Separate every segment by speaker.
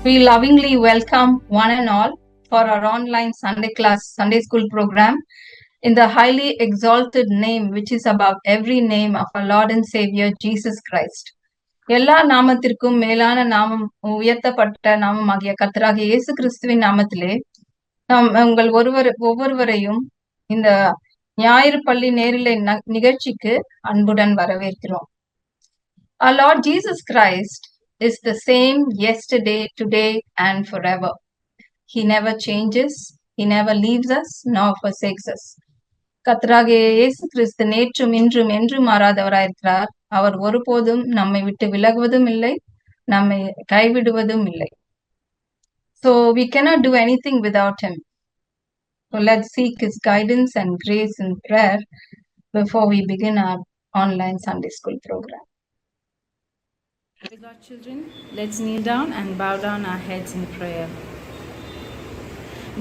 Speaker 1: We lovingly welcome one and all for our online Sunday school program in the highly exalted name which is above every name of our Lord and Savior Jesus Christ. எல்லா நாமத்திற்கும் மேலான நாமம் உயர்த்தப்பட்ட நாமமாகிய கர்த்தராகிய இயேசு கிறிஸ்துவின் நாமத்திலே நாம் உங்கள் ஒவ்வொருவரையும் இந்த ஞாயிறு பள்ளி நேரிலை நிகழ்ச்சிக்கு அன்புடன் வரவேற்கிறோம். Our Lord Jesus Christ is the same yesterday, today, and forever. He never changes. He never leaves us nor forsakes us. கர்த்தராகிய இயேசு கிறிஸ்து நேற்றும் இன்றும் என்றும் மாறாதவராயிருக்கிறார். அவர் ஒருபோதும் நம்மை விட்டு விலகுவதும் இல்லை, நம்மை கைவிடுவதும் இல்லை. So we cannot do anything without him. So let's seek his guidance and grace in prayer before we begin our online Sunday school program.
Speaker 2: Beloved children, let's kneel down and bow down our heads in prayer.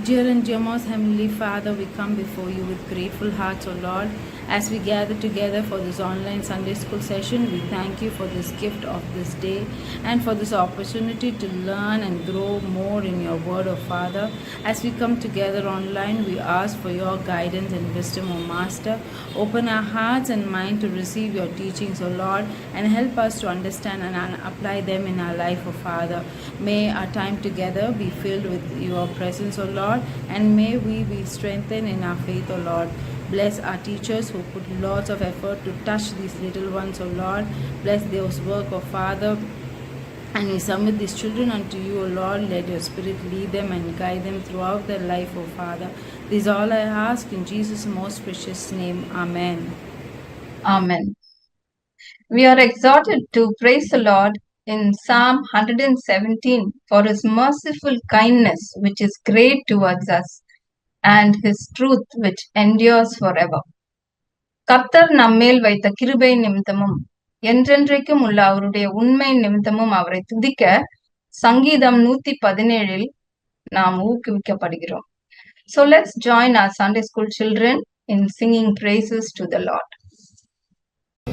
Speaker 2: Dear and dear most Heavenly Father, we come before you with grateful hearts, O Lord. As we gather together for this online Sunday school session, we thank you for this gift of this day and for this opportunity to learn and grow more in your word, O Father. As we come together online, we ask for your guidance and wisdom, O Master. Open our hearts and mind to receive your teachings, O Lord, and help us to understand and apply them in our life, O Father. May our time together be filled with your presence, O Lord, and may we be strengthened in our faith, O Lord. Bless our teachers who put lots of effort to touch these little ones, O Lord. Bless those work, O Father. And we submit these children unto you, O Lord. Let your Spirit lead them and guide them throughout their life, O Father. This is all I ask in Jesus' most precious name. Amen.
Speaker 1: Amen. We are exhorted to praise the Lord in Psalm 117 for his merciful kindness, which is great towards us, and his truth which endures forever. கர்த்தர் நம்மேல் வைத்த கிருபை நிமித்தமும் என்றென்றைக்கும் உள்ள அவருடைய உண்மை நிமித்தமும் அவரை துதிக்க சங்கீதம் 117 நாம் ஊக்குவிக்கப்படுகிறோம். So let's join our Sunday school children in singing praises to the Lord.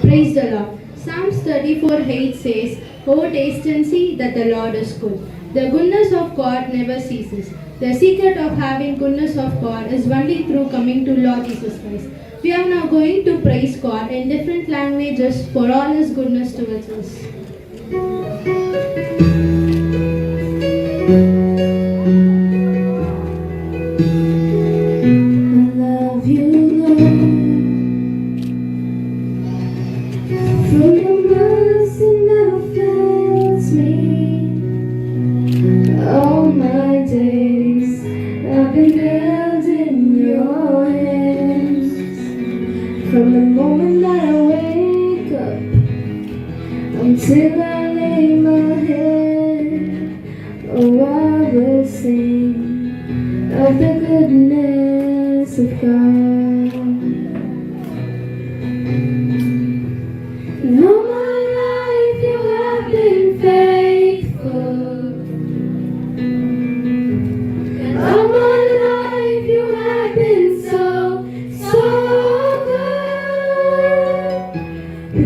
Speaker 3: Praise the Lord. Psalms 34:8 says, "Oh, taste and see that the Lord is good. The goodness of God never ceases." The secret of having goodness of God is only through coming to Lord Jesus Christ. We are now going to praise God in different languages for all his goodness towards us. From the moment that I wake up until I lay my head, oh, I will sing of the goodness of God. And all my life you have been faithful. And all my life you have been so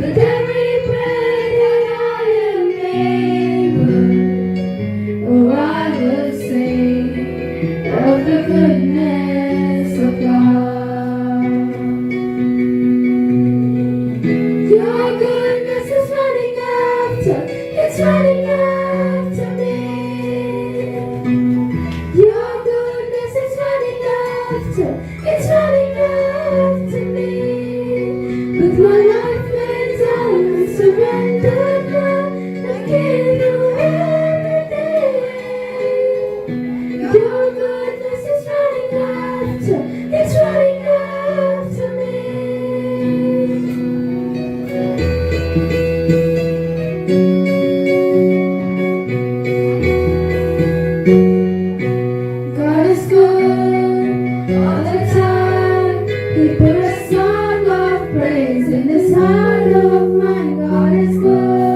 Speaker 3: with every breath that I am able, oh, I will sing of the goodness of God. Your goodness is running after, it's running after me. Your goodness is running after, it's running after me. With my life laid down and surrendered now, I give you everything. Your goodness is running after, it's running after me. God is good all the time. He put a song of praise in this heart of mine. God is good.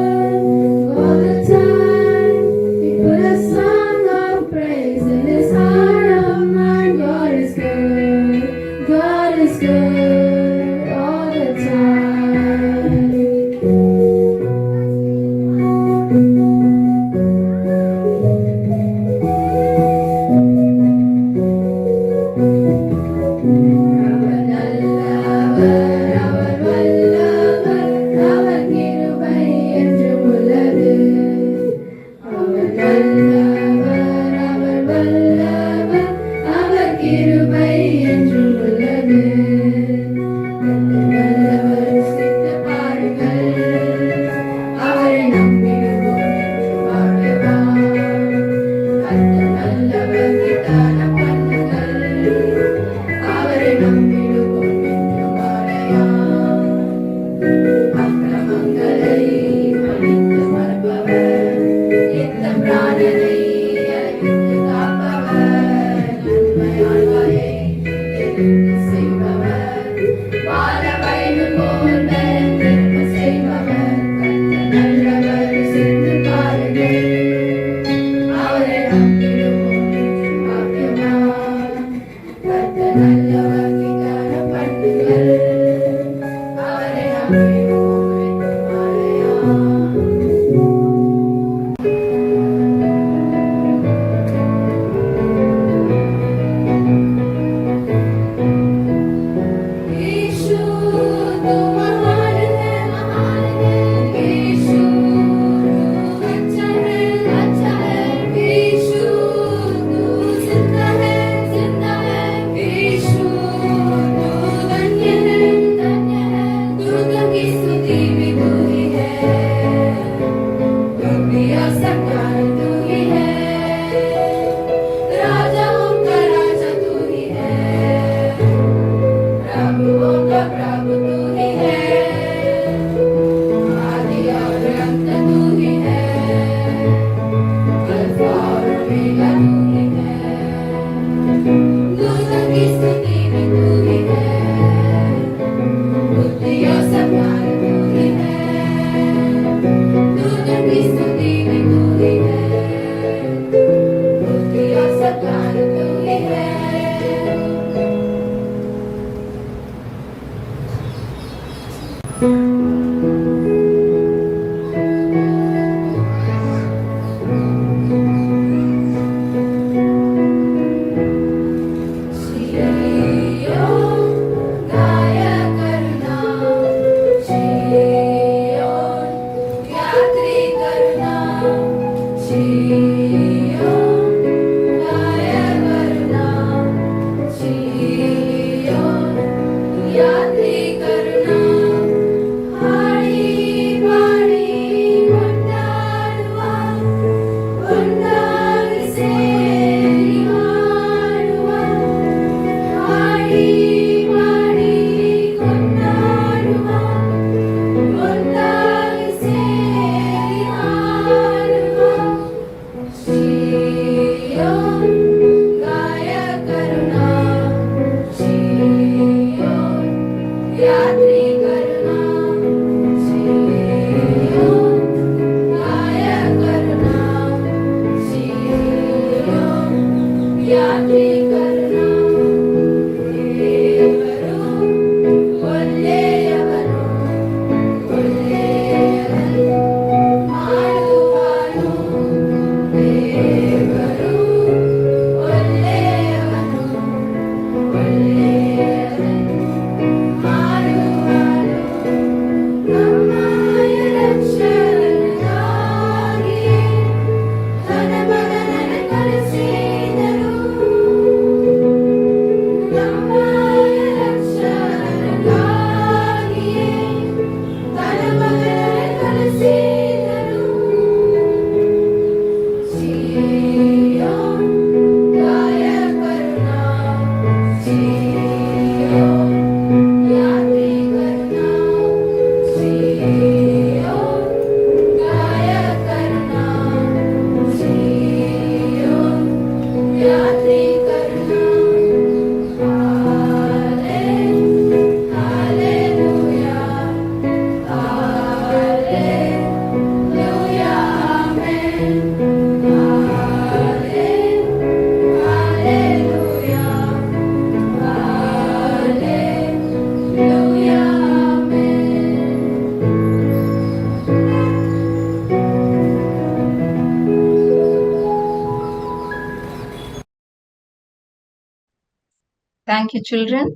Speaker 1: Thank you, children,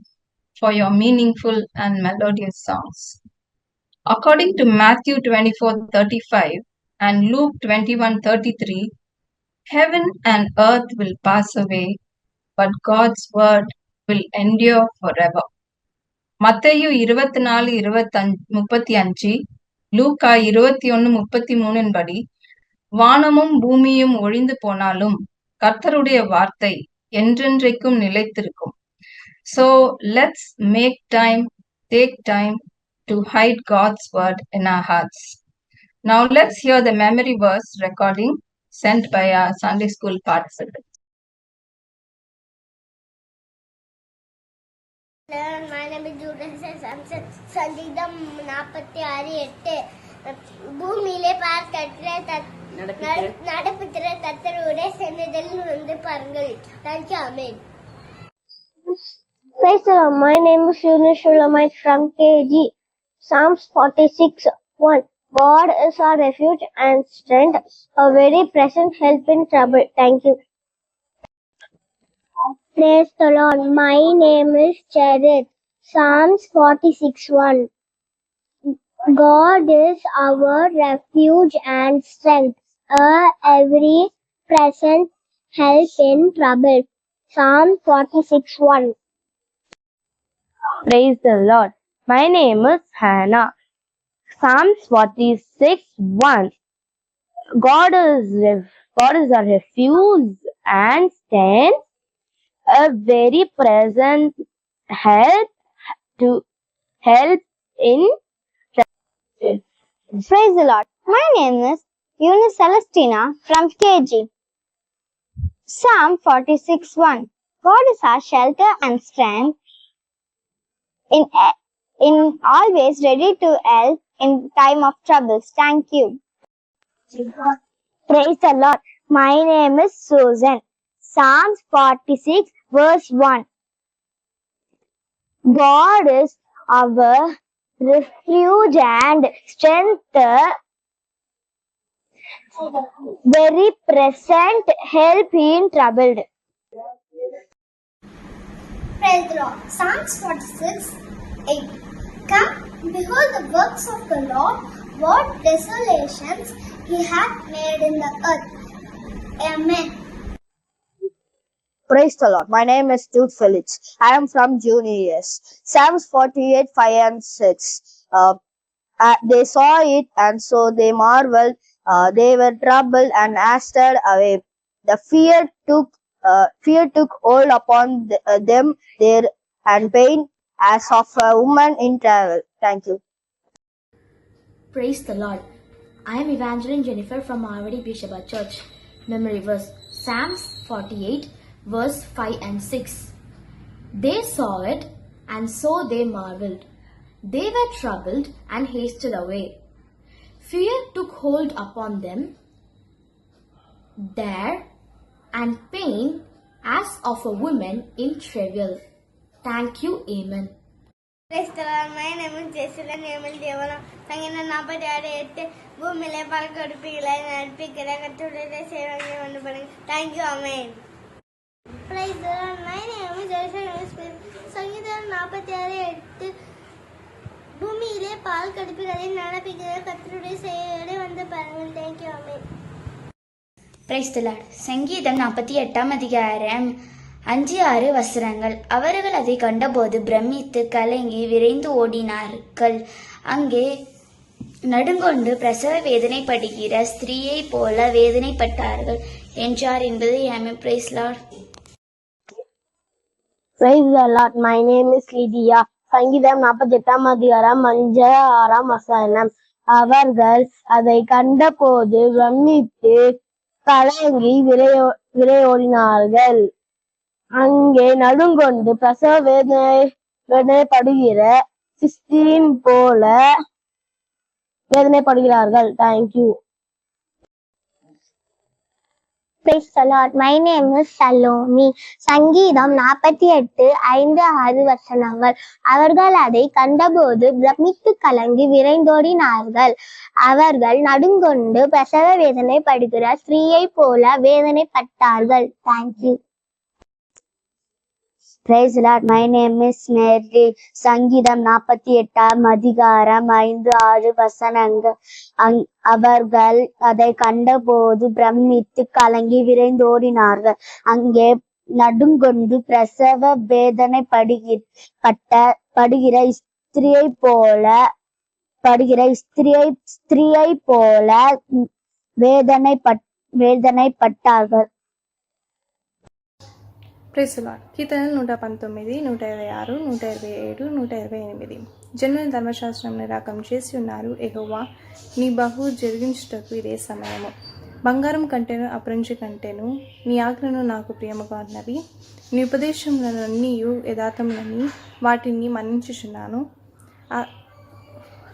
Speaker 1: for your meaningful and melodious songs. According to Matthew 24:35 and Luke 21:33, heaven and earth will pass away, but God's word will endure forever. மத்தேயு 24:35 லூக்கா 21:33 படி வானமும் பூமியும் ஒழிந்து போனாலும் கர்த்தருடைய வார்த்தை என்றென்றைக்கும் நிலைத்திருக்கும். So let's take time to hide God's word in our hearts. Now let's hear the memory verse recording sent by our Sunday school participants.
Speaker 4: My name is Judas Samson. சங்கீதம் 46:8 பூமியிலே நடப்புகிற கர்த்தருடைய சந்நிதியில் வந்து பாருங்கள். Thank you, amen.
Speaker 5: Praise the Lord. My name is Yunus Shulamite from KG. Psalms 46:1. God is our refuge and strength, a very present help in trouble. Thank you. Praise the Lord. My name is Cheryl. Psalms 46:1. God is our refuge and strength, a very present help in trouble. Psalm 46:1.
Speaker 6: Praise the Lord. My name is Hannah. Psalms 46:1. God is our refuge and strength, a very present help in.
Speaker 5: Praise the Lord. My name is Eunice Celestina from KG. Psalm 46:1. God is our shelter and strength, in always ready to help in time of troubles. Thank you. Praise the Lord. My name is Susan. Psalms 46:1. God is our refuge and strength, very present help in trouble.
Speaker 4: Praise the Lord. Psalms 46:8. Come, behold the works of the Lord, what desolations he hath made in the earth. Amen.
Speaker 6: Praise the Lord. My name is Jude Felix. I am from Juniors. Psalms 48:5-6. They saw it and so they marveled. They were troubled and hasted away. The fear took hold upon them there and pain as of a woman in travel. Thank you.
Speaker 7: Praise the Lord. I am Evangeline Jennifer from Avadi Bishop Church. Memory verse Psalms 48:5-6. They saw it and so they marveled. They were troubled and hasted away. Fear took hold upon them there and pain as of a woman in travail. Thank you, amen.
Speaker 4: Praise the Lord. My name is Jessica Nemal Devala. சங்கீதம் 46:8 பூமியிலே பால் கொடுப்பீங்களை நடிப்பிக்கிற கர்த்தருடைய சேவையை வந்து பாருங்க. Thank you, amen. Praise the Lord. My name is Jessica. சங்கீதம் 46:8 பூமியிலே பால் கொடுப்பீங்களை நடிப்பிக்கிற கர்த்தருடைய சேவையை வந்து பாருங்க. Thank you, amen.
Speaker 8: Praise the Lord. சங்கீதம் 48:5-6 அவர்கள் அதை கண்டபோது பிரமித்து கலங்கி விரைந்து ஓடினார்கள். அங்கே நடுங்கொண்டு பிரசவ வேதனைப்படுகிற ஸ்திரீயைப் போல வேதனைப்பட்டார்கள் என்றார் என்பது ஆமென். Praise lord.
Speaker 5: Praise the Lord. My name is Lydia. சங்கீதம் 48:5-6 அவர்கள் அதை கண்டபோது பிரமித்து கலங்கி விரையோடினார்கள். அங்கே நடுங்கொண்டு பிரசவ வேதனைப்படுகிற சிஸ்டின் போல வேதனைப்படுகிறார்கள். Thank you. Praise the Lord. My name is Salome. சங்கீதம் 48:5-6 அவர்கள் அதை கண்டபோது பிரமித்து கலங்கி விரைந்தோடினார்கள். அவர்கள் நடுங்கொண்டு பிரசவ வேதனைப்படுகிற ஸ்திரீயை போல வேதனைப்பட்டார்கள். Thank you.
Speaker 6: Praise the Lord. My name is Mary. சங்கீதம் 48:5-6 அவர்கள் அதை கண்டபோது பிரமித்து கலங்கி விரைந்தோடினார்கள். அங்கே நடுங்கொண்டு பிரசவ வேதனைப்படுகிற ஸ்திரீயை போல வேதனைப்பட்டார்கள்.
Speaker 9: Praise the lord. కీర్తనలు 119, 126, 127, 128. జనులను ధర్మశాస్త్రం నిరాకరణ చేసి ఉన్నారు. యెహోవా నీ బహు జరిగించుటకు ఇదే సమయము. బంగారం కంటేను అపరంజి కంటేను నీ ఆజ్ఞను నాకు ప్రియముగా ఉన్నవి. నీ ఉపదేశములన్నీ యథార్థములని వాటిని మన్నించుచున్నాను.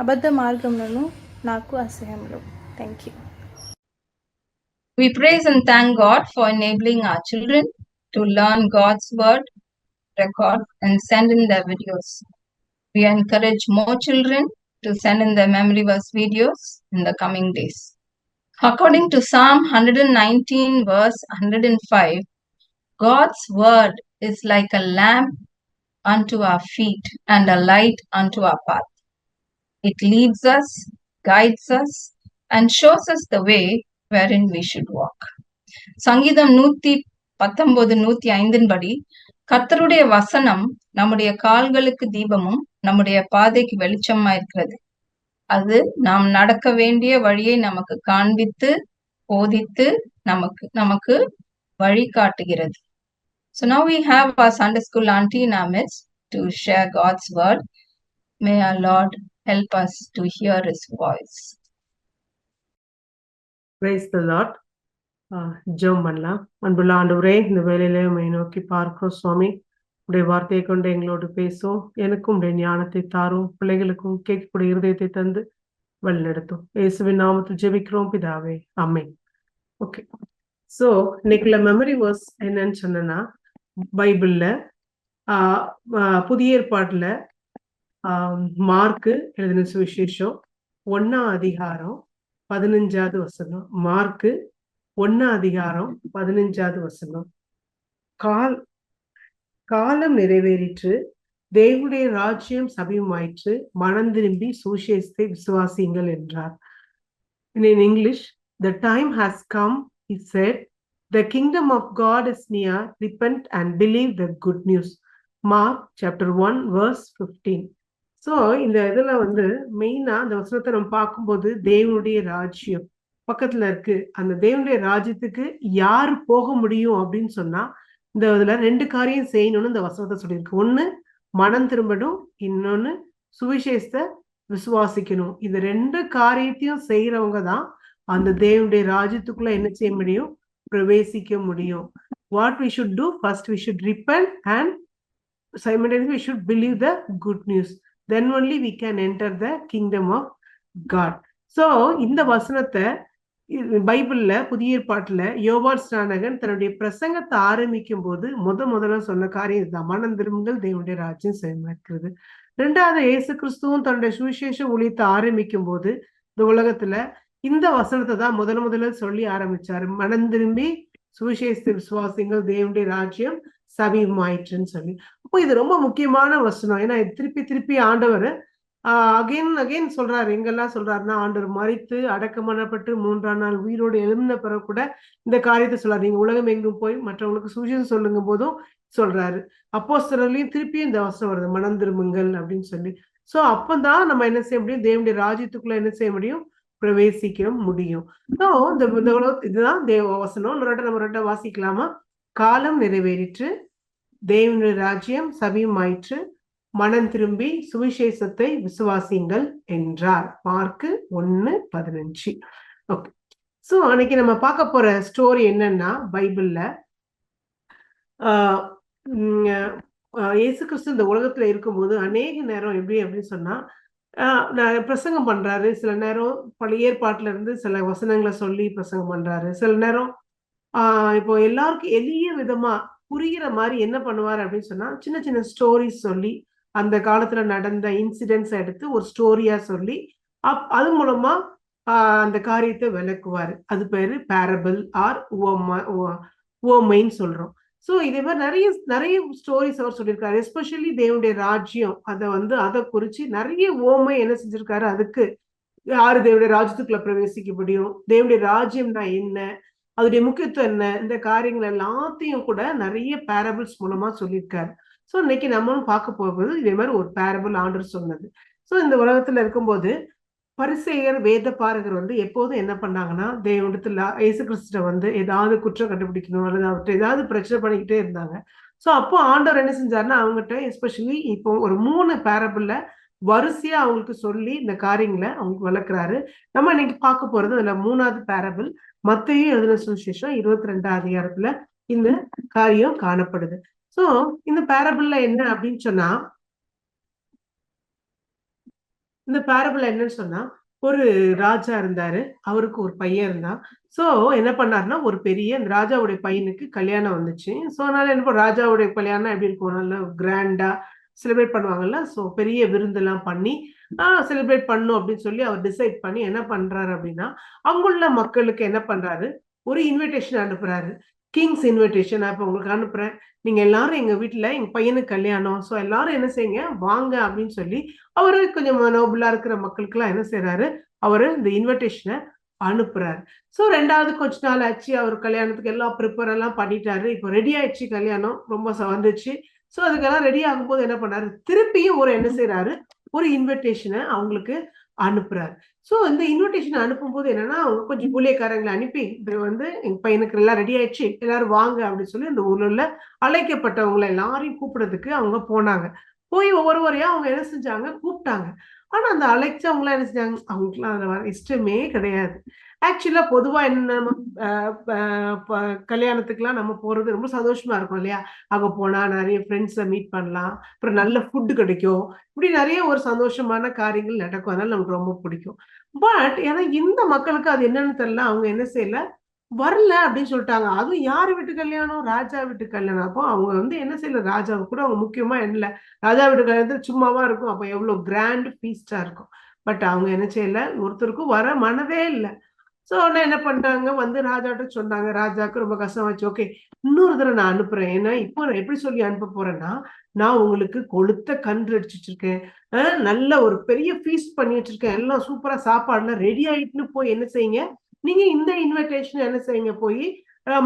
Speaker 9: అబద్ధ మార్గములను నాకు అసహ్యములు. Thank you.
Speaker 1: We praise and thank God for enabling our children to learn God's word, record, and send in their videos. We encourage more children to send in their memory verse videos in the coming days. According to Psalm 119 verse 105, God's word is like a lamp unto our feet and a light unto our path. It leads us, guides us, and shows us the way wherein we should walk. சங்கீதம் 119:105 படி கர்த்தருடைய வசனம் நம்முடைய கால்களுக்கு தீபமும் நம்முடைய பாதைக்கு வெளிச்சமா இருக்கிறது. அது நாம் நடக்க வேண்டிய வழியை நமக்கு காண்பித்து போதித்து நமக்கு வழி காட்டுகிறது. So now we have our Sunday school auntie in our midst to share God's word. May our Lord help us to hear his voice.
Speaker 10: Praise the Lord. ஜெபம் பண்ணலாம். அன்புள்ள ஆண்டவரே, இந்த வேலையிலே உம்மை நோக்கி பார்க்கிறோம் சுவாமி. உடைய வார்த்தையை கொண்டு எங்களோடு பேசும். எனக்கும் உடைய ஞானத்தை தாரும். பிள்ளைகளுக்கும் கேட்கக்கூடிய இருதயத்தை தந்து வழிநடத்தும். இயேசுவின் நாமத்தில் ஜெபிக்கிறோம் பிதாவே, ஆமென். ஓகே, ஸோ இன்னைக்குள்ள மெமரி வர்ஸ் என்னன்னு சொன்னா, பைபிள்ல புதிய ஏற்பாட்டுல மார்க்கு எழுதின சுவிசேஷம் 1ஆம் அதிகாரம் 15வது வசனம். மார்க்கு 1ஆம் அதிகாரம் 15வது வசனம். காலம் நிறைவேறிற்று, தேவனுடைய ராஜ்யம் சமீபமாயிற்று, மனம் திரும்பி சுவிசேஷத்தை விசுவாசியுங்கள் என்றார். In English, the time has come, he said, the kingdom of God is near, repent and believe the good news. Mark chapter 1 verse 15. So இந்த இதுல மெயினா அந்த வசனத்தை நம்ம பார்க்கும்போது தேவனுடைய ராஜ்யம் பக்கத்துல இருக்கு. அந்த தேவனுடைய ராஜ்யத்துக்கு யாரு போக முடியும் அப்படின்னு சொன்னா, இந்த இதுல 2 காரியம் செய்யணும்னு இந்த வசனத்தை சொல்லியிருக்கு. ஒண்ணு மனம் திரும்பணும், இன்னொன்னு சுவிசேஷத்தை விசுவாசிக்கணும். இந்த 2 காரியத்தையும் செய்யறவங்க தான் அந்த தேவனுடைய ராஜ்யத்துக்குள்ள என்ன செய்ய முடியும், பிரவேசிக்க முடியும். What we should do? First we should repent and simultaneously we should believe the good news. Then only we can enter the kingdom of God. So இந்த வசனத்தை பைபிள்ல புதிய ஏற்பாட்டுல யோவான் ஸ்நானகன் தன்னுடைய பிரசங்கத்தை ஆரம்பிக்கும் போது முதல்ல சொன்ன காரியம் இதுதான், மனம் திரும்புங்கள், தேவனுடைய ராஜ்யம் செயல்படுகிறது. 2வது இயேசு கிறிஸ்துவும் தன்னுடைய சுவிசேஷ ஊழியத்தை ஆரம்பிக்கும் போது இந்த உலகத்துல இந்த வசனத்தை தான் முதல்ல சொல்லி ஆரம்பிச்சாரு. மனம் திரும்பி சுவிசேஷத்தை விசுவாசிங்கள், தேவனுடைய ராஜ்யம் சமீபமாயிற்றுன்னு சொல்லி. அப்போ இது ரொம்ப முக்கியமான வசனம். ஏன்னா திருப்பி ஆண்டவர் அகைன் சொல்றாரு. எங்கெல்லாம் சொல்றாருன்னா, ஆண்டவர் மரித்து அடக்கம் பண்ணப்பட்டு 3ஆம் நாள் உயிரோடு எழுந்த பிறகு கூட இந்த காரியத்தை சொல்றாரு. நீங்க உலகம் எங்கும் போய் மற்றவங்களுக்கு சுவிசேஷம் சொல்லுங்க போதும் சொல்றாரு. அப்போஸ்தலர்லயும் திருப்பியும் இந்த வசனம் வருது, மனம் திரும்புங்கள் அப்படின்னு சொல்லி. சோ அப்பதான் நம்ம என்ன செய்ய முடியும், தேவனுடைய ராஜ்யத்துக்குள்ள என்ன செய்ய முடியும், பிரவேசிக்க முடியும். ஸோ இதுதான் தேவ வசனம். நம்ம 2 வாசிக்கலாமா? காலம் நிறைவேறிற்று, தேவனுடைய ராஜ்யம் சமீபமாயிற்று, மனம் திரும்பி சுவிசேஷத்தை விசுவாசிங்கள் என்றார். மார்க்கு 1:15. ஓகே, ஸோ அன்னைக்கு நம்ம பார்க்க போற ஸ்டோரி என்னன்னா, பைபிள்ல இயேசு கிறிஸ்து இந்த உலகத்துல இருக்கும்போது அநேக நேரம் அப்படின்னு சொன்னா பிரசங்கம் பண்றாரு. சில நேரம் பழைய ஏற்பாட்டுல இருந்து சில வசனங்களை சொல்லி பிரசங்கம் பண்றாரு. சில நேரம் இப்போ எல்லாருக்கும் எளிய விதமா புரிகிற மாதிரி என்ன பண்ணுவாரு அப்படின்னு சொன்னா, சின்ன சின்ன ஸ்டோரிஸ் சொல்லி அந்த காலத்துல நடந்த இன்சிடென்ட்ஸ் எடுத்து ஒரு ஸ்டோரியா சொல்லி அது மூலமா அந்த காரியத்தை விளக்குவாரு. அது பேரு பேரபிள் ஆர் உவமைன்னு சொல்றோம். ஸோ இதே மாதிரி நிறைய ஸ்டோரிஸ் அவர் சொல்லியிருக்காரு. எஸ்பெஷலி தேவனுடைய ராஜ்யம் அதை குறிச்சு நிறைய உவமை என்ன செஞ்சிருக்காரு. அதுக்கு யாரு தேவனுடைய ராஜ்யத்துக்குள்ள பிரவேசிக்க முடியும், தேவனுடைய ராஜ்யம்னா என்ன, அதோடைய முக்கியத்துவம் என்ன, இந்த காரியங்கள் எல்லாத்தையும் கூட நிறைய பேரபிள்ஸ் மூலமா சொல்லியிருக்காரு. ஸோ இன்னைக்கு நம்மளும் பார்க்க போகும்போது இதே மாதிரி ஒரு பேரபிள் ஆண்டவர் சொன்னது. ஸோ இந்த உலகத்துல இருக்கும்போது பரிசேயர் வேத பாரகர் எப்போதும் என்ன பண்ணாங்கன்னா, தேவனிடத்துல இயேசு கிறிஸ்துட்ட ஏதாவது குற்றம் கண்டுபிடிக்கணும் அல்லது அவர்கிட்ட ஏதாவது பிரச்சனை பண்ணிக்கிட்டே இருந்தாங்க. ஸோ அப்போ ஆண்டவர் என்ன செஞ்சாருன்னா, அவங்ககிட்ட எஸ்பெஷலி இப்போ ஒரு 3 பேரபிள்ல வரிசையா அவங்களுக்கு சொல்லி இந்த காரியங்களை அவங்களுக்கு வளர்க்குறாரு. நம்ம இன்னைக்கு பார்க்க போறது அதுல 3வது பேரபிள். மத்தேயு எழுதின சுவிசேஷம் 22ஆம் அதிகாரத்துல இந்த காரியம் காணப்படுது. சோ இந்த பேரபிள்ல என்ன அப்படின்னு சொன்னா, இந்த பேரபிள் என்னன்னு சொன்னா, ஒரு ராஜா இருந்தாரு. அவருக்கு ஒரு பையன் இருந்தான். சோ என்ன பண்ணாருன்னா, ஒரு பெரிய இந்த ராஜாவுடைய பையனுக்கு கல்யாணம் வந்துச்சு. சோ அதனால என்ன ராஜாவுடைய கல்யாணம் எப்படி இருக்கும், நல்ல கிராண்டா செலிப்ரேட் பண்ணுவாங்கல்ல. சோ பெரிய விருந்தெல்லாம் பண்ணி செலிப்ரேட் பண்ணும் அப்படின்னு சொல்லி அவர் டிசைட் பண்ணி என்ன பண்றாரு அப்படின்னா, அங்குள்ள மக்களுக்கு என்ன பண்றாரு, ஒரு இன்விடேஷன் அனுப்புறாரு. கிங்ஸ் இன்விடேஷன் நான் இப்ப உங்களுக்கு அனுப்புறேன். நீங்க எல்லாரும் எங்க வீட்டுல எங்க பையனுக்கு கல்யாணம். சோ எல்லாரும் என்ன செய்யுங்க வாங்க அப்படின்னு சொல்லி அவரு கொஞ்சம் நோபலா இருக்கிற மக்களுக்கு எல்லாம் என்ன செய்யறாரு, அவரு இந்த இன்விடேஷனை அனுப்புறாரு. சோ 2வது கொஞ்ச நாள் ஆச்சு. அவர் கல்யாணத்துக்கு எல்லாம் ப்ரிப்பேர் எல்லாம் பண்ணிட்டாரு. இப்போ ரெடி ஆயிடுச்சு, கல்யாணம் ரொம்ப வந்துச்சு. சோ அதுக்கெல்லாம் ரெடி ஆகும்போது என்ன பண்ணாரு, திருப்பியும் ஒரு என்ன செய்யறாரு, ஒரு இன்விடேஷனை அவங்களுக்கு அனுப்புறாரு. சோ இந்த இன்விடேஷன் அனுப்பும்போது என்னன்னா, அவங்க கொஞ்சம் ஊழியக்காரங்களை அனுப்பி வந்து எங்க பையனுக்கு எல்லாம் ரெடி ஆயிடுச்சு, எல்லாரும் வாங்க அப்படின்னு சொல்லி இந்த ஊர்ல உள்ள அழைக்கப்பட்டவங்களை எல்லாரையும் கூப்பிடுறதுக்கு அவங்க போனாங்க. போய் ஒவ்வொருவரையா அவங்க என்ன செஞ்சாங்க, கூப்பிட்டாங்க. ஆனா அந்த அழைச்சவங்க என்ன செஞ்சாங்க, அவங்களுக்குலாம் அதுல வர இஷ்டமே கிடையாது. ஆக்சுவலா பொதுவா என்ன, கல்யாணத்துக்குலாம் நம்ம போறது ரொம்ப சந்தோஷமா இருக்கும் இல்லையா? அங்க போனா நிறைய ஃப்ரெண்ட்ஸை மீட் பண்ணலாம், அப்புறம் நல்ல ஃபுட் கிடைக்கும், இப்படி நிறைய ஒரு சந்தோஷமான காரியங்கள் நடக்கும். அதனால நமக்கு ரொம்ப பிடிக்கும். பட் ஏன்னா இந்த மக்களுக்கு அது என்னன்னு தெரியல, அவங்க என்ன செய்யல, வரல அப்படின்னு சொல்லிட்டாங்க. அதுவும் யாரு வீட்டு கல்யாணம், ராஜா வீட்டு கல்யாணம். அப்போ அவங்க வந்து என்ன செய்யல, ராஜாவுக்கு கூட அவங்க முக்கியமா என்ன, ராஜா வீட்டு கல்யாணத்துல சும்மாவா இருக்கும், அப்ப எவ்வளவு கிராண்ட் ஃபீஸ்டா இருக்கும். பட் அவங்க என்ன செய்யல, ஒருத்தருக்கும் வர மனதே இல்லை. சோ உடனே என்ன பண்றாங்க, வந்து ராஜாட்ட சொன்னாங்க. ராஜாவுக்கு ரொம்ப கஷ்டமாச்சு. ஓகே, இன்னொரு தடவை நான் அனுப்புறேன். ஏன்னா இப்போ நான் எப்படி சொல்லி அனுப்ப போறேன்னா, நான் உங்களுக்கு கொளுத்த கன்று அடிச்சு வச்சிருக்கேன், நல்ல ஒரு பெரிய ஃபீஸ்ட் பண்ணி வச்சிருக்கேன், எல்லாம் சூப்பரா சாப்பாடுலாம் ரெடி ஆயிட்டுன்னு போய் என்ன செய்யுங்க, நீங்க இந்த இன்விடேஷன் என்ன செய்யுங்க, போய்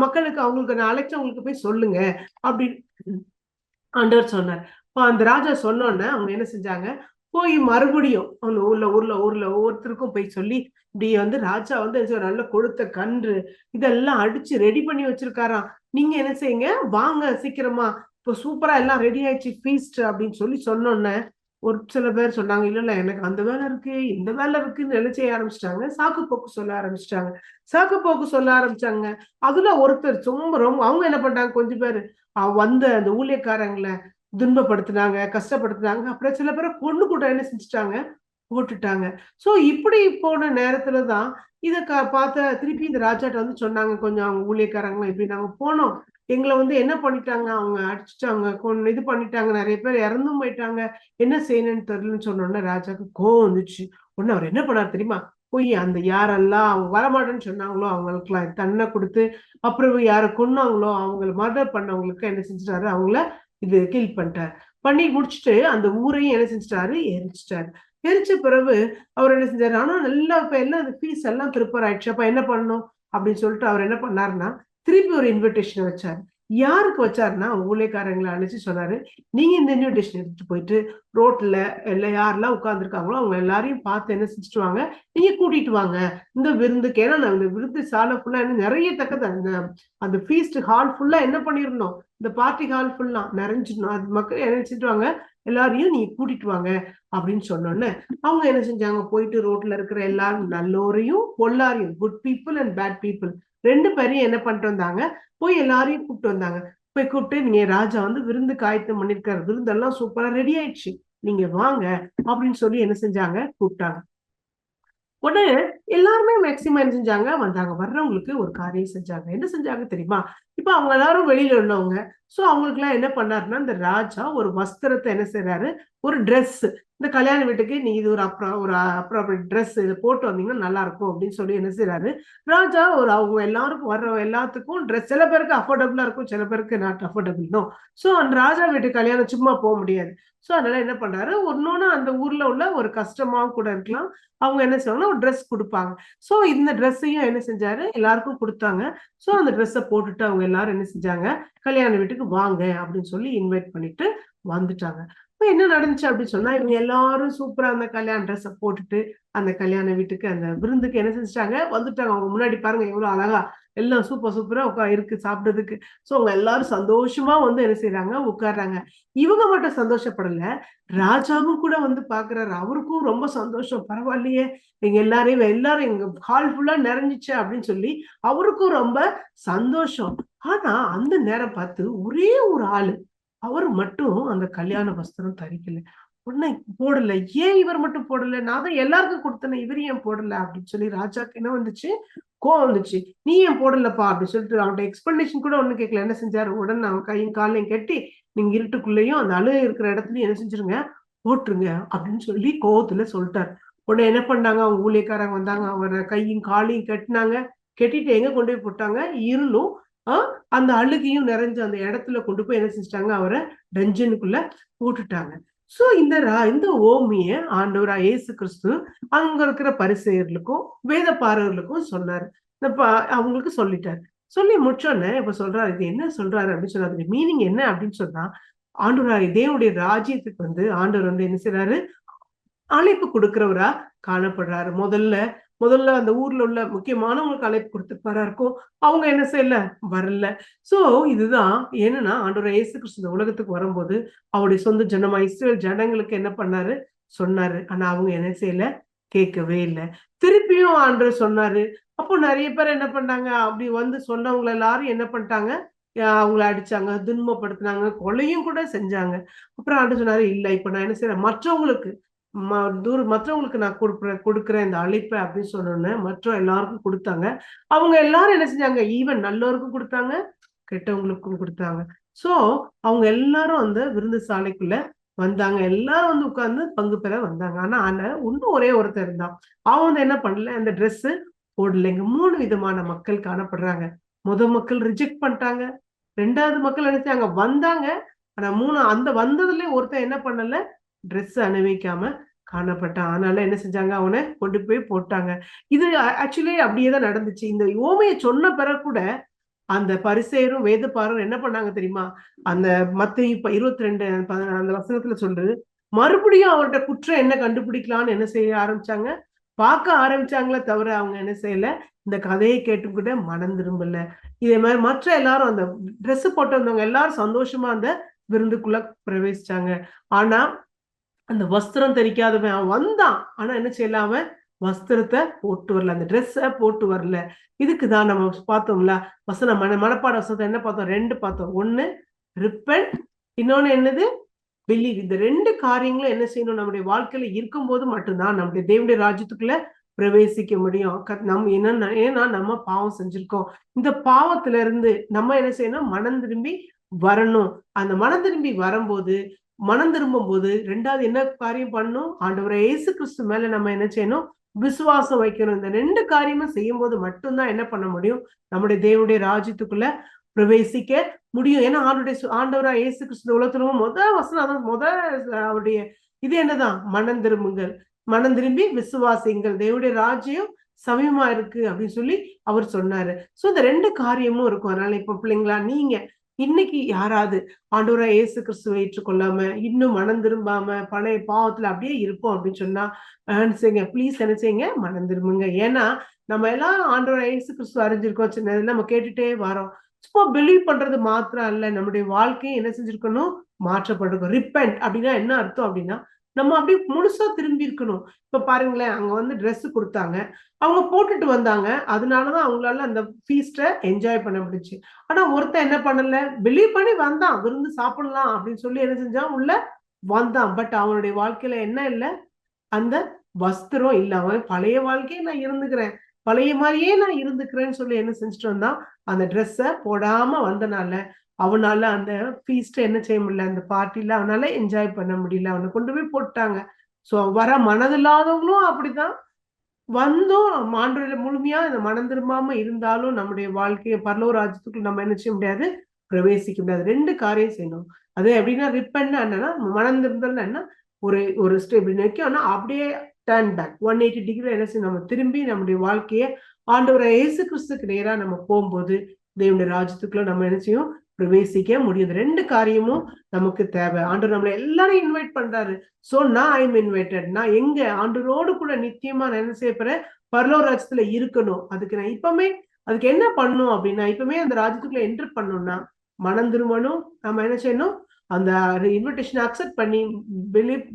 Speaker 10: மக்களுக்கு அவங்களுக்கு நான் அழைச்சவங்களுக்கு போய் சொல்லுங்க அப்படின்னு ஆண்டவர் சொன்னார். அந்த ராஜா சொன்னோன்னே அவங்க என்ன செஞ்சாங்க, போய் மறுபடியும் அந்த ஊர்ல ஒவ்வொருத்தருக்கும் போய் சொல்லி, இப்படி வந்து ராஜா வந்து நல்ல கொழுத்த கன்று இதெல்லாம் அடிச்சு ரெடி பண்ணி வச்சிருக்காராம், நீங்க என்ன செய்யுங்க, வாங்க சீக்கிரமா, இப்போ சூப்பரா எல்லாம் ரெடி ஆயிடுச்சு ஃபீஸ்ட் அப்படின்னு சொல்லி சொன்னோன்னே ஒரு சில பேர் சொன்னாங்க, இல்ல எனக்கு அந்த வேலை இருக்கு, இந்த வேலை இருக்குன்னு என்ன செய்ய ஆரம்பிச்சிட்டாங்க, சாக்கு போக்கு சொல்ல ஆரம்பிச்சிட்டாங்க. அதுல ஒருத்தர் ரொம்ப அவங்க என்ன பண்றாங்க, கொஞ்சம் பேர் வந்த அந்த ஊழியக்காரங்களை துன்பப்படுத்தினாங்க, கஷ்டப்படுத்தினாங்க. அப்புறம் சில பேரை கொண்டு கூட என்ன செஞ்சுட்டாங்க, போட்டுட்டாங்க. சோ இப்படி போன நேரத்துலதான் இத பார்த்த திருப்பி இந்த ராஜாட்ட வந்து சொன்னாங்க, கொஞ்சம் அவங்க ஊழியக்காரங்க, இப்படி நாங்க போனோம், எங்களை வந்து என்ன பண்ணிட்டாங்க, அவங்க அடிச்சுட்டாங்க, இது பண்ணிட்டாங்க, நிறைய பேர் இறந்தும் போயிட்டாங்க, என்ன செய்யணும்னு தெரியலன்னு சொன்னோன்னே ராஜாக்கு கோவம் வந்துச்சு. உடனே அவர் என்ன பண்ணார் தெரியுமா, போய் அந்த யாரெல்லாம் அவங்க வரமாட்டேன்னு சொன்னாங்களோ அவங்களுக்குலாம் தன்னை கொடுத்து, அப்புறம் யாரை கொன்னாங்களோ அவங்களை மர்டர் பண்ணவங்களுக்கு என்ன செஞ்சிட்டாரு, அவங்கள இது கில் பண்ணிட்டார். பண்ணி முடிச்சுட்டு அந்த ஊரையும் என்ன செஞ்சிட்டாரு, எரிச்சிட்டாரு. எரிச்ச பிறகு அவர் என்ன செஞ்சாரு, ஆனா நல்லா இப்ப எல்லாம் அந்த ஃபீஸ் எல்லாம் ப்ரிப்பேர் ஆயிடுச்சு, அப்ப என்ன பண்ணணும் அப்படின்னு சொல்லிட்டு அவர் என்ன பண்ணாருன்னா, திருப்பி ஒரு இன்விடேஷன் வச்சாரு. யாருக்கு வச்சாருன்னா, ஊழியக்காரங்களை அழைச்சு சொன்னாரு, நீங்க இந்த இன்விடேஷன் எடுத்துட்டு போயிட்டு ரோட்ல எல்லாம் யாரெல்லாம் உட்கார்ந்துருக்காங்களோ அவங்க எல்லாரையும் பார்த்து என்ன செஞ்சுட்டு வாங்க, நீங்க கூட்டிட்டு வாங்க இந்த விருந்துக்கு. ஏன்னா நான் இந்த விருந்து சாலை ஃபுல்லா என்ன நிறைய அந்த ஃபீஸ்ட் ஹால் ஃபுல்லா என்ன பண்ணிடணும், இந்த பார்ட்டி ஹால் ஃபுல்லா நிறைஞ்சிடணும், அது மக்கள் என்ன செஞ்சுட்டு வாங்க, எல்லாரையும் நீங்க கூட்டிட்டு வாங்க அப்படின்னு சொன்னோன்னே அவங்க என்ன செஞ்சாங்க, போயிட்டு ரோட்ல இருக்கிற எல்லாரும் நல்லோரையும் பொல்லாரையும், good people and bad people ரெண்டு பேரையும் என்ன பண்ணிட்டு வந்தாங்க, போய் எல்லாரையும் கூப்பிட்டு வந்தாங்க. போய் கூப்பிட்டு, நீங்க ராஜா வந்து விருந்துக்கு ஆயத்தம் பண்ணிருக்காரு, விருந்தெல்லாம் சூப்பரா ரெடி ஆயிடுச்சு, நீங்க வாங்க அப்படின்னு சொல்லி என்ன செஞ்சாங்க, கூப்பிட்டாங்க. உடனே எல்லாருமே மேக்சிமம் என்ன செஞ்சாங்க, வந்தாங்க. வர்றவங்களுக்கு ஒரு காரியம் செஞ்சாங்க. என்ன செஞ்சாங்க தெரியுமா, இப்ப அவங்க எல்லாரும் வெளியில உள்ளவங்க. சோ அவங்களுக்கு எல்லாம் என்ன பண்ணாருன்னா, இந்த ராஜா ஒரு வஸ்திரத்தை என்ன செய்யறாரு, ஒரு ட்ரெஸ், இந்த கல்யாண வீட்டுக்கு நீ இது ஒரு அப்புறம் ட்ரெஸ் இதை போட்டு வந்தீங்கன்னா நல்லா இருக்கும் அப்படின்னு சொல்லி என்ன செய்யறாரு ராஜா, அவங்க எல்லாருக்கும் வர்ற எல்லாத்துக்கும் ட்ரெஸ், சில பேருக்கு அஃபோர்டபுளா இருக்கும், சில பேருக்கு நாட் அஃபோர்டபுள். சோ அந்த ராஜா வீட்டு கல்யாணம் சும்மா போக முடியாது. சோ அதனால என்ன பண்றாரு, ஒன்னொன்னு அந்த ஊர்ல உள்ள ஒரு கஷ்டமாவும் கூட இருக்கலாம், அவங்க என்ன செய்வாங்கன்னா ஒரு ட்ரெஸ் கொடுப்பாங்க. சோ இந்த ட்ரெஸ்ஸையும் என்ன செஞ்சாரு, எல்லாருக்கும் கொடுத்தாங்க. சோ அந்த ட்ரெஸ்ஸை போட்டுட்டு அவங்க எல்லாரும் என்ன செஞ்சாங்க, கல்யாண வீட்டுக்கு வாங்க அப்படின்னு சொல்லி இன்வைட் பண்ணிட்டு வந்துட்டாங்க. இப்ப என்ன நடந்துச்சு அப்படின்னு சொன்னா, இவங்க எல்லாரும் சூப்பரா அந்த கல்யாண ட்ரெஸ்ஸை போட்டுட்டு அந்த கல்யாண வீட்டுக்கு அந்த விருந்துக்கு என்ன செஞ்சுட்டாங்க, வந்துட்டாங்க. அவங்க முன்னாடி பாருங்க எவ்வளவு அழகா எல்லாம் சூப்பரா இருக்கு சாப்பிட்டதுக்கு. சோ அவங்க எல்லாரும் சந்தோஷமா வந்து என்ன செய்யறாங்க, உட்கார்றாங்க. இவங்க மட்டும் சந்தோஷப்படல, ராஜாவும் கூட வந்து பாக்குறாரு. அவருக்கும் ரொம்ப சந்தோஷம். பரவாயில்லையே, எல்லாரும் எங்க ஹால் ஃபுல்லா நிறைஞ்சிச்சு அப்படின்னு சொல்லி அவருக்கும் ரொம்ப சந்தோஷம். ஆனா அந்த நேரம் பார்த்து ஒரே ஒரு ஆளு, அவர் மட்டும் அந்த கல்யாண வஸ்திரம் தரிக்கல. உடனே போடல. ஏன் இவர் மட்டும் போடல? நான் தான் எல்லாருக்கும் கொடுத்தேனே, இவர் ஏன் போடல அப்படின்னு சொல்லி ராஜாக்கு என்ன வந்துச்சு, கோவம் வந்துச்சு. நீ ஏன் போடலப்பா அப்படின்னு சொல்லிட்டு அவன்கிட்ட எக்ஸ்பிளனேஷன் கூட ஒண்ணு கேட்கல. என்ன செஞ்சாரு, உடனே அவன் கையும் காலையும் கட்டி, நீங்க இருட்டுக்குள்ளேயும் அந்த அழுகை இருக்கிற இடத்துலயும் என்ன செஞ்சிருங்க, போட்டுருங்க அப்படின்னு சொல்லி கோவத்துல சொல்லிட்டாரு. உடனே என்ன பண்ணாங்க, அவங்க ஊழியக்காரங்க வந்தாங்க, அவரை கையும் காலையும் கட்டினாங்க. கட்டிட்டு எங்க கொண்டு போய் போட்டாங்க, இருளும் அந்த அழுகையும் நிறைஞ்ச அந்த இடத்துல கொண்டு போய் என்ன செஞ்சிட்டாங்க, அவரை டஞ்சனுக்குள்ள போட்டுட்டாங்க. சோ இந்த ஓமிய ஆண்டவரா இயேசு கிறிஸ்து அங்க இருக்கிற பரிசேயர்களுக்கும் வேத பாரகர்களுக்கும் சொன்னாரு. அவங்களுக்கு சொல்லிட்டாரு. சொல்லி முடிச்சோன்னே இப்ப சொல்றாரு, இது என்ன சொல்றாரு அப்படின்னு சொன்னா, அதுக்கு மீனிங் என்ன அப்படின்னு சொன்னா, ஆண்டவரா தேவனுடைய ராஜ்யத்துக்கு வந்து ஆண்டவர் வந்து என்ன செய்யறாரு, அழைப்பு கொடுக்கிறவரா காணப்படுறாரு. முதல்ல அந்த ஊர்ல உள்ள முக்கியமானவங்களுக்கு அழைப்பு கொடுத்திருப்பாரா இருக்கும். அவங்க என்ன செய்யல, வரல. சோ இதுதான் என்னன்னா, ஆண்டவர் இயேசு கிறிஸ்து இந்த உலகத்துக்கு வரும்போது அவருடைய சொந்த ஜனமா இஸ்ரவேல் ஜனங்களுக்கு என்ன பண்ணாரு, சொன்னாரு. ஆனா அவங்க என்ன செய்யல, கேட்கவே இல்லை. திருப்பியும் ஆண்டவர் சொன்னாரு. அப்போ நிறைய பேர் என்ன பண்ணாங்க, அப்படி வந்து சொன்னவங்க எல்லாரும் என்ன பண்ணிட்டாங்க, அவங்கள அடிச்சாங்க, துன்பப்படுத்தினாங்க, கொலையும் கூட செஞ்சாங்க. அப்புறம் ஆண்டவர் சொன்னாரு, இல்ல இப்ப நான் என்ன செய்யறேன், மற்றவங்களுக்கு நான் கொடுக்குறேன் இந்த அழைப்பை அப்படின்னு சொன்னோன்னு மற்ற எல்லாருக்கும் கொடுத்தாங்க. அவங்க எல்லாரும் என்ன செஞ்சாங்க, ஈவன் நல்லோருக்கும் கொடுத்தாங்க, கெட்டவங்களுக்கும் கொடுத்தாங்க. சோ அவங்க எல்லாரும் அந்த விருந்து சாலைக்குள்ள வந்தாங்க. எல்லாரும் வந்து உட்கார்ந்து பங்கு பெற வந்தாங்க. ஆனா இன்னும் ஒரே ஒருத்தர் இருந்தான். அவன் வந்து என்ன பண்ணல, அந்த ட்ரெஸ் போடலைங்க. 3 விதமான மக்கள் காணப்படுறாங்க. மக்கள் ரிஜெக்ட் பண்ணிட்டாங்க. 2வது மக்கள் நினைச்சாங்க வந்தாங்க. ஆனா அந்த வந்ததுல ஒருத்தன் என்ன பண்ணல, ட்ரெஸ் அணிவிக்காம காணப்பட்டான். அதனால என்ன செஞ்சாங்க, அவனை கொண்டு போய் போட்டாங்க. இது ஆக்சுவலி அப்படியேதான் நடந்துச்சு. இந்த ஓமையை சொன்ன பிறகு கூட அந்த பரிசேயரும் வேதபாரரும் என்ன பண்ணாங்க தெரியுமா, அந்த மத்தேயு 22 அந்த வசனத்துல சொல்றது, மறுபடியும் அவர்கிட்ட குற்றம் என்ன கண்டுபிடிக்கலாம்னு என்ன செய்ய ஆரம்பிச்சாங்க, பார்க்க ஆரம்பிச்சாங்களே தவிர அவங்க என்ன செய்யல, இந்த கதையை கேட்டு கூட மனம் திரும்பல. இதே மாதிரி மற்ற எல்லாரும் அந்த ட்ரெஸ் போட்டு வந்தவங்க எல்லாரும் சந்தோஷமா அந்த விருந்துக்குள்ள பிரவேசிச்சாங்க. ஆனா அந்த வஸ்திரம் தெரிக்காதவன் அவன் வந்தான். ஆனா என்ன செய்யல, அவன் வஸ்திரத்தை போட்டு வரல, அந்த ட்ரெஸ்ஸ போட்டு வரல. இதுக்குதான் நம்ம பார்த்தோம்ல, வசனம் மனப்பாட வசனத்தை என்ன பார்த்தோம், 2 பார்த்தோம். ஒண்ணு ரிப்பென்ட், இன்னொன்னு என்னது, பிலீவ். இந்த 2 காரியங்களும் என்ன செய்யணும், நம்முடைய வாழ்க்கையில இருக்கும்போது மட்டும்தான் நம்முடைய தேவனுடைய ராஜ்யத்துக்குள்ள பிரவேசிக்க முடியும். ஏன்னா நம்ம பாவம் செஞ்சிருக்கோம். இந்த பாவத்துல இருந்து நம்ம என்ன செய்யணும், மனம் திரும்பி வரணும். அந்த மனம் திரும்பி மனம் திரும்பும் போது 2வது என்ன காரியம் பண்ணணும், ஆண்டவரை இயேசு கிறிஸ்து மேல நம்ம என்ன செய்யணும், விசுவாசம் வைக்கணும். இந்த 2 காரியமும் செய்யும் போது மட்டும்தான் என்ன பண்ண முடியும், நம்முடைய தேவனுடைய ராஜ்யத்துக்குள்ள பிரவேசிக்க முடியும். ஏன்னா ஆண்டவரா இயேசு கிறிஸ்து உலகத்துல முதல் வசனம், அவருடைய இது என்னதான், மனம் திரும்புங்கள், மனம் திரும்பி விசுவாசிங்கள், தேவனுடைய ராஜ்யம் சமயமா இருக்கு அப்படின்னு சொல்லி அவர் சொன்னாரு. சோ இந்த 2 காரியமும் இருக்கும். அதனால இப்ப பிள்ளைங்களா, நீங்க இன்னைக்கு யாராவது ஆண்டவரா இயேசு கிறிஸ்துவை ஏற்றுக்கொள்ளாம இன்னும் மனம் திரும்பாம பழைய பாவத்துல அப்படியே இருப்போம் அப்படின்னு சொன்னா ப்ளீஸ் என்ன செய்யுங்க, மனம் திரும்புங்க. ஏன்னா நம்ம எல்லாம் ஆண்டவரா இயேசு கிறிஸ்து அறிஞ்சிருக்கோம், சின்னதுல நம்ம கேட்டுட்டே வரோம். சும்மா பிலீவ் பண்றது மாத்திரம் அல்ல, நம்முடைய வாழ்க்கையை என்ன செஞ்சிருக்கணும், மாற்றப்பட்டிருக்கும். ரிப்பென்ட் அப்படின்னா என்ன அர்த்தம் அப்படின்னா, நம்ம அப்படியே முழுசா திரும்பி இருக்கணும். இப்ப பாருங்களேன், அங்க வந்து ட்ரெஸ் கொடுத்தாங்க, அவங்க போட்டுட்டு வந்தாங்க, அதனாலதான் அவங்களால அந்த ஃபீஸ்ட என்ஜாய் பண்ண முடிச்சு. ஆனா ஒருத்தன் என்ன பண்ணல, பிலீவ் பண்ணி வந்தான், விருந்து சாப்பிடலாம் அப்படின்னு சொல்லி என்ன செஞ்சான், உள்ள வந்தான். பட் அவனுடைய வாழ்க்கையில என்ன இல்ல, அந்த வஸ்திரம் இல்ல. அவன் பழைய வாழ்க்கையை நான் இருந்துக்கிறேன், பழைய மாதிரியே நான் இருந்துக்கிறேன்னு சொல்லி என்ன செஞ்சுட்டு வந்தான், அந்த ட்ரெஸ்ஸ போடாம வந்தனால அவனால அந்த ஃபீஸ்ட என்ன செய்ய முடியல, அந்த பார்ட்டில அவனால என்ஜாய் பண்ண முடியல, அவனை கொண்டு போய் போட்டாங்க. சோ வர மனதில்லாதவங்களும் அப்படிதான், வந்தும் ஆண்டவரில முழுமையா இந்த மனம் திரும்பாம இருந்தாலும் நம்முடைய வாழ்க்கையை பரலோக ராஜ்யத்துக்கு நம்ம என்ன செய்ய முடியாது, பிரவேசிக்க முடியாது. 2 காரியம் செய்யணும். அது எப்படின்னா, ரிப்பென்ட் என்னன்னா, மனம் திரும்பல் என்ன, ஒரு ஸ்டெப் நிற்கும், அப்படியே டர்ன் பேக் 180 டிகிரி என்ன செய்யணும், நம்ம திரும்பி நம்முடைய வாழ்க்கையை ஆண்டவரை இயேசு கிறிஸ்துக்கு நேரா நம்ம போகும்போது தேவனுடைய ராஜ்யத்துக்குள்ள நம்ம என்ன செய்யும், பிரவேசிக்க முடியுது. 2 காரியமும் நமக்கு தேவை. ஆண்டவர் நம்மளை எல்லாரும் இன்வைட் பண்றாரு. சோ நான் ஐம் இன்வைட்டட். நான் எங்க ஆண்டவரோடு கூட நித்தியமா நான் என்ன செய்ய போறேன், பரலோக ராஜ்யத்துல இருக்கணும். அதுக்கு நான் இப்பவுமே அதுக்கு என்ன பண்ணும் அப்படின்னா, இப்பவுமே அந்த ராஜ்யத்துக்குள்ள என்டர் பண்ணணும்னா மனம் திரும்பணும். நம்ம என்ன செய்யணும், அந்த இன்விடேஷன் அக்செப்ட் பண்ணி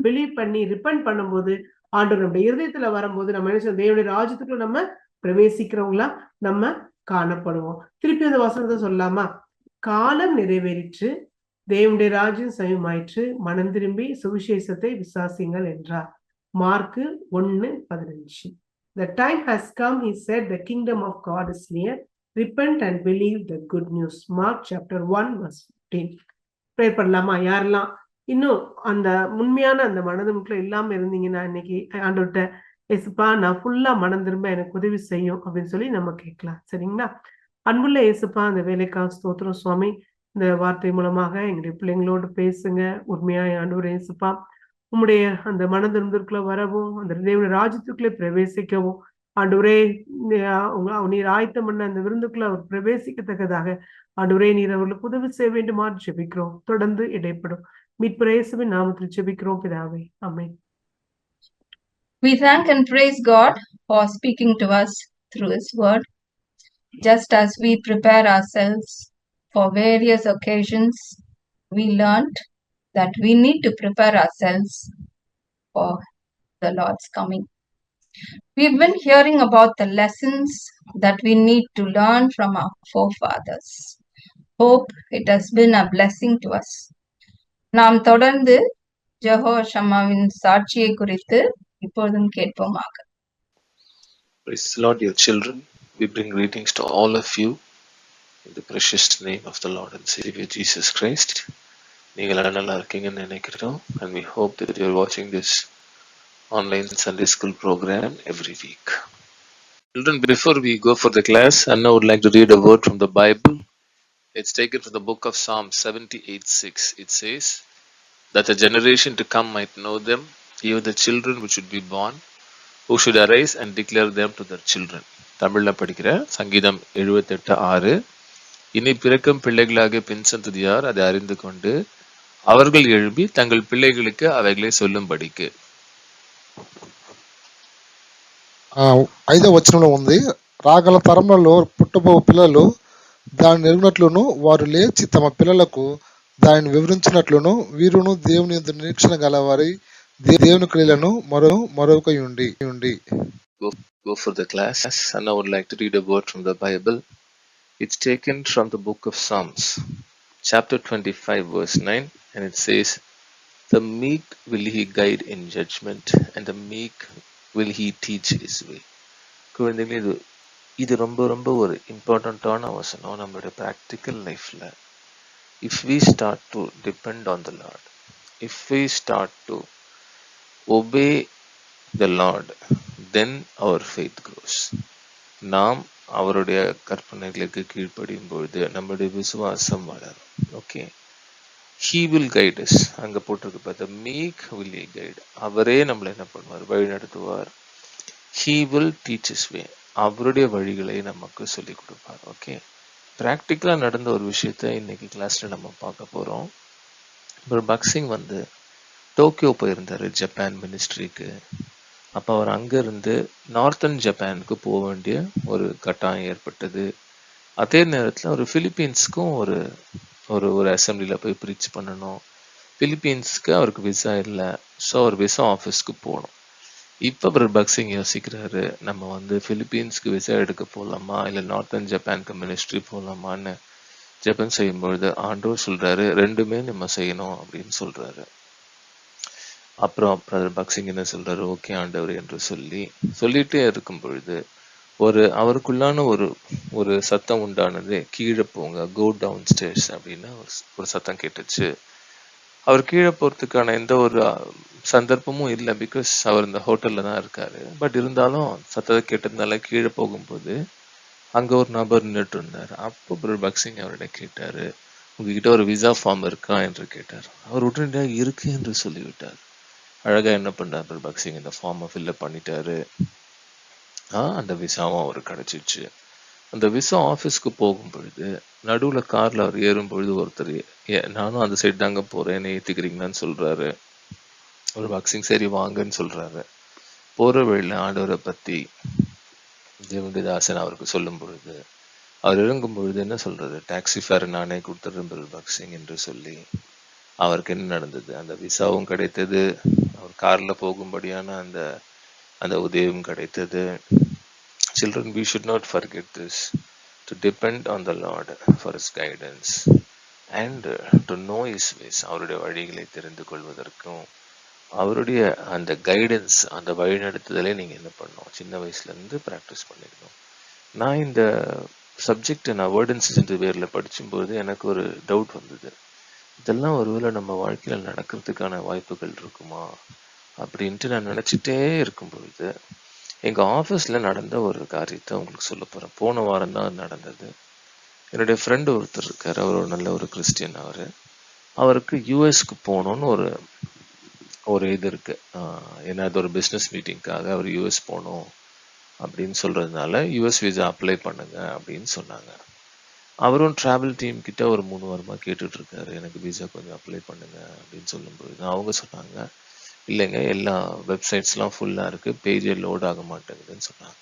Speaker 10: பிலீவ் பண்ணி ரிப்பெண்ட் பண்ணும்போது ஆண்டவர் நம்முடைய இருதயத்துல வரும்போது நம்ம என்ன செய்யணும், தேவனுடைய ராஜ்யத்துக்குள்ள நம்ம பிரவேசிக்கிறவங்களா நம்ம காணப்படுவோம். திருப்பி அந்த வசனத்தை சொல்லலாமா? காலம் நிறைவேறிற்று, தேவனுடைய ராஜ்யம் சமயமாயிற்று, மனம் திரும்பி சுவிசேஷத்தை விசுவாசியுங்கள் என்றார். Mark 1:15. The time has come, he said, the kingdom of God is near. Repent and believe the good news. Mark chapter 1:15. Pray பண்ணலாமா? யாரெல்லாம் இன்னும் அந்த உண்மையான அந்த மனதுக்குள்ள இல்லாம இருந்தீங்கன்னா இன்னைக்கு ஆண்டவர்கிட்ட, ஏசுப்பா நான் ஃபுல்லா மனம் திரும்ப எனக்கு உதவி செய்யும் அப்படின்னு சொல்லி நம்ம கேட்கலாம். சரிங்களா? அன்புள்ள ஏசுப்பா, அந்த வேலைக்காக ஸ்தோத்திரம் சுவாமி. இந்த வார்த்தை மூலமாக எங்களுடைய பிள்ளைங்களோடு பேசுங்க. உண்மையாய் ஆண்டவர் ஏசுப்பா, உம்முடைய அந்த மனதிற்குள்ள வரவும், அந்த தேவனுடைய ராஜ்யத்துக்குள்ளே பிரவேசிக்கவும், ஆண்டவரே நீர் ஆயத்தம் பண்ண அந்த விருந்துக்குள்ள அவர் பிரவேசிக்கத்தக்கதாக ஆண்டவரே நீர் அவர்களுக்கு உதவி செய்ய வேண்டுமா ஜெபிக்கிறோம். தொடர்ந்து இடைப்படும் மீட்பர் இயேசுவின் நாமத்தில் ஜெபிக்கிறோம் பிதாவே, ஆமென்.
Speaker 1: We thank and praise God for speaking to us through His word. Just as we prepare ourselves for various occasions, we learned that we need to prepare ourselves for the Lord's coming. We've been hearing about the lessons that we need to learn from our forefathers. Hope it has been a blessing to us. நாம் தொடர்ந்து ஜெகோஷம்மாவின் சாட்சியை குறித்து இப்பொழுதும் கேட்போமாக.
Speaker 11: Praise the Lord, dear children. We bring greetings to all of you in the precious name of the Lord and Savior Jesus Christ. நீங்கள் நல்லா இருக்கீங்கன்னு நினைக்கிறோம். And we hope that you are watching this online Sunday school program every week. Children, before we go for the class, Anna would like to read a word from the Bible. It's taken from the book of Psalm 78:6. It says, that the generation to come might know them, even the children which should be born, who should arise and declare them to their children. தமிழ்ல படிக்கிற சங்கீதம் 78:6. இனி பிறக்கும் பிள்ளைகளாக பின் சந்ததியார் அதை அறிந்து கொண்டு அவர்கள் எழுப்பி தங்கள் பிள்ளைகளுக்கு அவைகளை சொல்லும்படிக்கு.
Speaker 12: 5వ వచనంలో ఉంది, రాగల తరంలో పుట్టబో పిల్లలు దాన్ని ఎరుగునట్లును వారు లేచి తమ పిల్లలకు దానిని వివరించినట్లును వీరును దేవుని యందు నిరీక్షణ గలవారి దేవుని క్రియలను మరొక ఉండి.
Speaker 11: Go for the class. And I would like to read a word from the Bible. It's taken from the book of Psalms, chapter 25, verse 9, and it says, the meek will he guide in judgment, and the meek will he teach his way. குழந்தைகளே, இது ரொம்ப ஒரு இம்பார்ட்டண்ட்டான வசனம் நம்மளுடைய practical லைஃப்ல. If we start to depend on the Lord, if we start to obey the Lord, then our faith grows. நாம் அவருடைய கற்பனைகளுக்கு கீழ்ப்படியும் பொழுது நம்முடைய விசுவாசம் வளரும். Okay, He will guide us. அங்க போட்டிருக்கு, the meek will he guide. அவரே நம்மளை என்ன பண்ணுவார், வழி நடத்துவார். He will teach his way. அவருடைய வழிகளை நமக்கு சொல்லிக் கொடுப்பார். ஓகே, ப்ராக்டிக்கலாக நடந்த ஒரு விஷயத்த இன்னைக்கு கிளாஸ்ல நம்ம பார்க்க போறோம். Bakht Singh Tokyo போயிருந்தாரு Japan மினிஸ்ட்ரிக்கு. அப்போ அவர் அங்கிருந்து நார்த்தன் ஜப்பானுக்கு போக வேண்டிய ஒரு கட்டாயம் ஏற்பட்டது. அதே நேரத்தில் ஒரு பிலிப்பீன்ஸ்க்கும் ஒரு ஒரு ஒரு அசம்பிளியில் போய் ப்ரீச் பண்ணணும். பிலிப்பீன்ஸ்க்கு அவருக்கு விசா இல்லை. ஸோ அவர் விசா ஆஃபீஸ்க்கு போகணும். இப்போ பக்சிங் யோசிக்கிறாரு, நம்ம பிலிப்பீன்ஸ்க்கு விசா எடுக்க போகலாமா இல்லை நார்த்தன் ஜப்பானுக்கு மினிஸ்ட்ரி போகலாமான்னு ஜெபம் செய்யும்பொழுது ஆண்டவர் சொல்றாரு, ரெண்டுமே நம்ம செய்யணும் அப்படின்னு சொல்றாரு. அப்புறம் பக்சிங் என்ன சொல்றாரு, ஓகே ஆண்டவர் என்று சொல்லிட்டே இருக்கும் பொழுது அவருக்குள்ளான ஒரு சத்தம் உண்டானது, கீழே போங்க, கோ டவுன் ஸ்டேர்ஸ் அப்படின்னு ஒரு சத்தம் கேட்டுச்சு. அவர் கீழே போறதுக்கான எந்த ஒரு சந்தர்ப்பமும் இல்லை, பிகாஸ் அவர் இந்த ஹோட்டல்ல தான் இருக்காரு. பட் இருந்தாலும் சத்தத்தை கேட்டதுனால கீழே போகும்போது அங்க ஒரு நபர் நின்றுட்டு இருந்தார். அப்போ பக்சிங் அவர்கிட்ட கேட்டாரு, உங்ககிட்ட ஒரு விசா ஃபார்ம் இருக்கா என்று கேட்டார். அவர் உடனடியாக இருக்கு என்று சொல்லிவிட்டார். அழகா என்ன பண்றாரு பக்சிங், இந்த ஃபார்மை ஃபில்அப் பண்ணிட்டாரு. அந்த விசாவும் அவருக்கு கிடைச்சிச்சு. அந்த விசா ஆஃபீஸ்க்கு போகும் பொழுது நடுவுல கார்ல அவர் ஏறும் பொழுது ஒருத்தர், நானும் அந்த சைடு தாங்க போறேன், என்ன ஏத்துக்கிறீங்கன்னு சொல்றாரு. ஒரு பக்சிங் சரி வாங்கன்னு சொல்றாரு. போற வழியில ஆண்டவரை பத்தி தேவனுடைய தாசன் அவருக்கு சொல்லும் பொழுது அவர் இறங்கும் பொழுது என்ன சொல்றது, டாக்ஸி ஃபேர் நானே கொடுத்துட்றேன் பில் பாக்ஸிங் என்று சொல்லி அவருக்கு என்ன நடந்தது, அந்த விசாவும் கிடைத்தது, அவர் கார்ல போகும்படியான அந்த அந்த உதவியும் கிடைத்தது. Children, we should not forget this, to depend on the Lord for His guidance and to know His ways. அவருடைய வழிகளை தெரிந்து கொள்வதற்கும் அவருடைய அந்த கைடன்ஸ், அந்த வழிநடத்துதலை நீங்கள் என்ன பண்ணணும், சின்ன வயசுலேருந்து ப்ராக்டிஸ் பண்ணிக்கணும். நான் இந்த சப்ஜெக்ட் நான் வேர்ட் அண்ட் சிஸ்டர் பேரில் படிக்கும்போது எனக்கு ஒரு டவுட் வந்தது, இதெல்லாம் ஒருவேளை நம்ம வாழ்க்கையில் நடக்கிறதுக்கான வாய்ப்புகள் இருக்குமா அப்படின்ட்டு நான் நினச்சிட்டே இருக்கும் பொழுது எங்கள் ஆஃபீஸில் நடந்த ஒரு காரியத்தை உங்களுக்கு சொல்ல போகிறேன். போன வாரம் தான் நடந்தது. என்னுடைய ஃப்ரெண்டு ஒருத்தர் இருக்கார், அவர் ஒரு நல்ல ஒரு கிறிஸ்டியன். அவருக்கு யூஎஸ்க்கு போகணுன்னு ஒரு இது இருக்குது. ஏன்னா அது ஒரு பிஸ்னஸ் மீட்டிங்காக அவர் யூஎஸ் போகணும் அப்படின்னு சொல்கிறதுனால யூஎஸ் விசா அப்ளை பண்ணுங்க அப்படின்னு சொன்னாங்க. அவரும் ட்ராவல் டீம் கிட்ட ஒரு 3 வாரமாக கேட்டுட்ருக்காரு, எனக்கு விசா கொஞ்சம் அப்ளை பண்ணுங்க அப்படின்னு சொல்லும்போது அவங்க சொன்னாங்க, இல்லைங்க எல்லா வெப்சைட்ஸ்லாம் ஃபுல்லாக இருக்குது, பேஜே லோட் ஆக மாட்டேங்குதுன்னு சொன்னாங்க.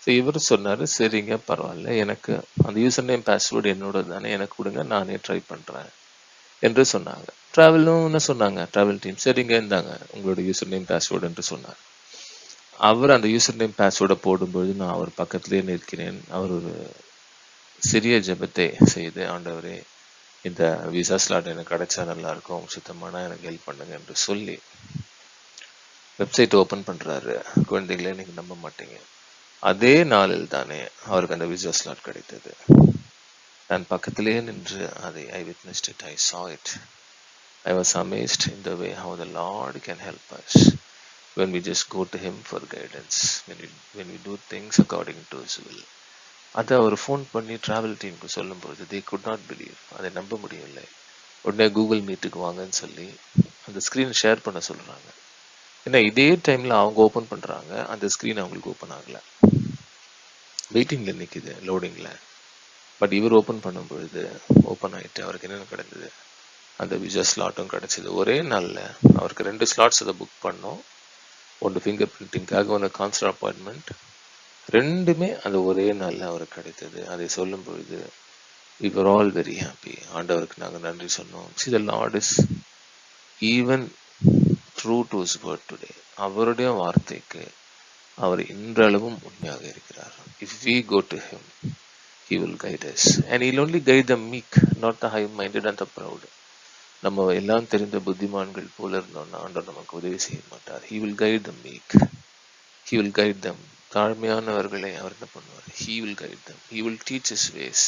Speaker 11: ஸோ இவர் சொன்னார், சரிங்க பரவாயில்ல, எனக்கு அந்த யூசர் நேம் பாஸ்வேர்டு என்னோட தானே, எனக்கு கொடுங்க, நானே ட்ரை பண்ணுறேன் என்று சொன்னாங்க. ட்ராவலும் என்ன சொன்னாங்க, ட்ராவல் டீம், சரிங்க இந்தாங்க உங்களோட யூசர் நேம் பாஸ்வேர்டு என்று சொன்னார். அவர் அந்த யூசர் நேம் பாஸ்வேர்டை போடும்பொழுது நான் அவர் பக்கத்துலேயே நிற்கிறேன். அவர் ஒரு சிறிய ஜெபத்தை செய்து, ஆண்டவரே இந்த விசா ஸ்லாட் எனக்கு கிடைச்சா நல்லாயிருக்கும், சுத்தமான எனக்கு ஹெல்ப் பண்ணுங்க என்று சொல்லி வெப்சைட் ஓப்பன் பண்ணுறாரு. குழந்தைகளே நீங்கள் நம்ப மாட்டீங்க, அதே நாளில் தானே அவருக்கு அந்த விசா ஸ்லாட் கிடைத்தது. நான் பக்கத்திலே நின்று அதை I witnessed it, I saw it. I was amazed in the way how the Lord can help us when we just go to Him for guidance, when we do things according to His will. அதை அவர் phone பண்ணி travel டீமுக்கு சொல்லும்போது they could not believe, அதை நம்ப முடியவில்லை. உடனே Google மீட்டுக்கு வாங்கன்னு சொல்லி அந்த ஸ்க்ரீன் ஷேர் பண்ண சொல்கிறாங்க. ஏன்னா இதே டைமில் அவங்க ஓப்பன் பண்ணுறாங்க, அந்த ஸ்க்ரீன் அவங்களுக்கு ஓப்பன் ஆகலை, வெயிட்டிங்கில் நிற்கிது, லோடிங்கில். பட் இவர் ஓப்பன் பண்ணும்பொழுது ஓப்பன் ஆகிட்டு அவருக்கு என்னென்ன கிடைத்தது, அந்த விசா ஸ்லாட்டும் கிடச்சிது. ஒரே நாளில் அவருக்கு 2 ஸ்லாட்ஸ் அதை புக் பண்ணோம், ஒன்று ஃபிங்கர் பிரிண்டிங்காக, ஒன்று கான்சல் அப்பாயின்மெண்ட், ரெண்டுமே அந்த ஒரே நாளில் அவருக்கு கிடைத்தது. அதை சொல்லும் பொழுது we were all very happy. ஆண்டவருக்கு நாங்கள் நன்றி சொன்னோம். See, the Lord is even true to His word today. அவருடைய வார்த்தைக்கு அவர் இன்றளவும் உண்மையாக இருக்கிறார். If we go to Him, He will guide us. And He'll only guide the meek, not the high-minded and the proud. நம்ம எல்லாம் தெரிந்த புத்திமான்கள் போல இருந்தோம்னா ஆண்டவர் நமக்கு உதவி செய்ய மாட்டார். He will guide the meek. He will guide them. தாழ்மையானவர்களை அவர் என்ன பண்ணுவார்? He will guide them. He will teach His ways.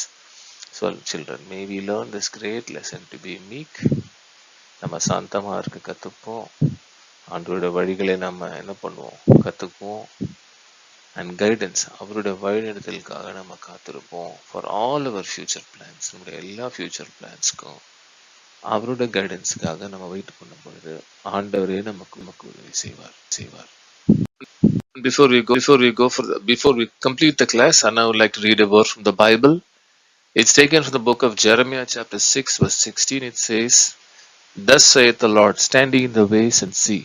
Speaker 11: So children, may we learn this great lesson to be meek. நம்ம சாந்தமாக இருக்க கற்றுப்போம், ஆண்டவருடைய வழிகளை நம்ம என்ன பண்ணுவோம், கற்றுக்குவோம். அண்ட் கைடன்ஸ், அவருடைய வழிநடத்தலுக்காக நம்ம காத்திருப்போம். For all our future plans, நம்முடைய எல்லா ஃபியூச்சர் பிளான்ஸ்க்கும் அவருடைய கைடன்ஸுக்காக நம்ம வெயிட் பண்ணும் பொழுது ஆண்டவரே நமக்கு உதவி செய்வார். Before we complete the class, I would like to read a word from the Bible. It's taken from the book of Jeremiah chapter 6 verse 16. It says, "Thus saith the Lord, stand ye in the ways and see,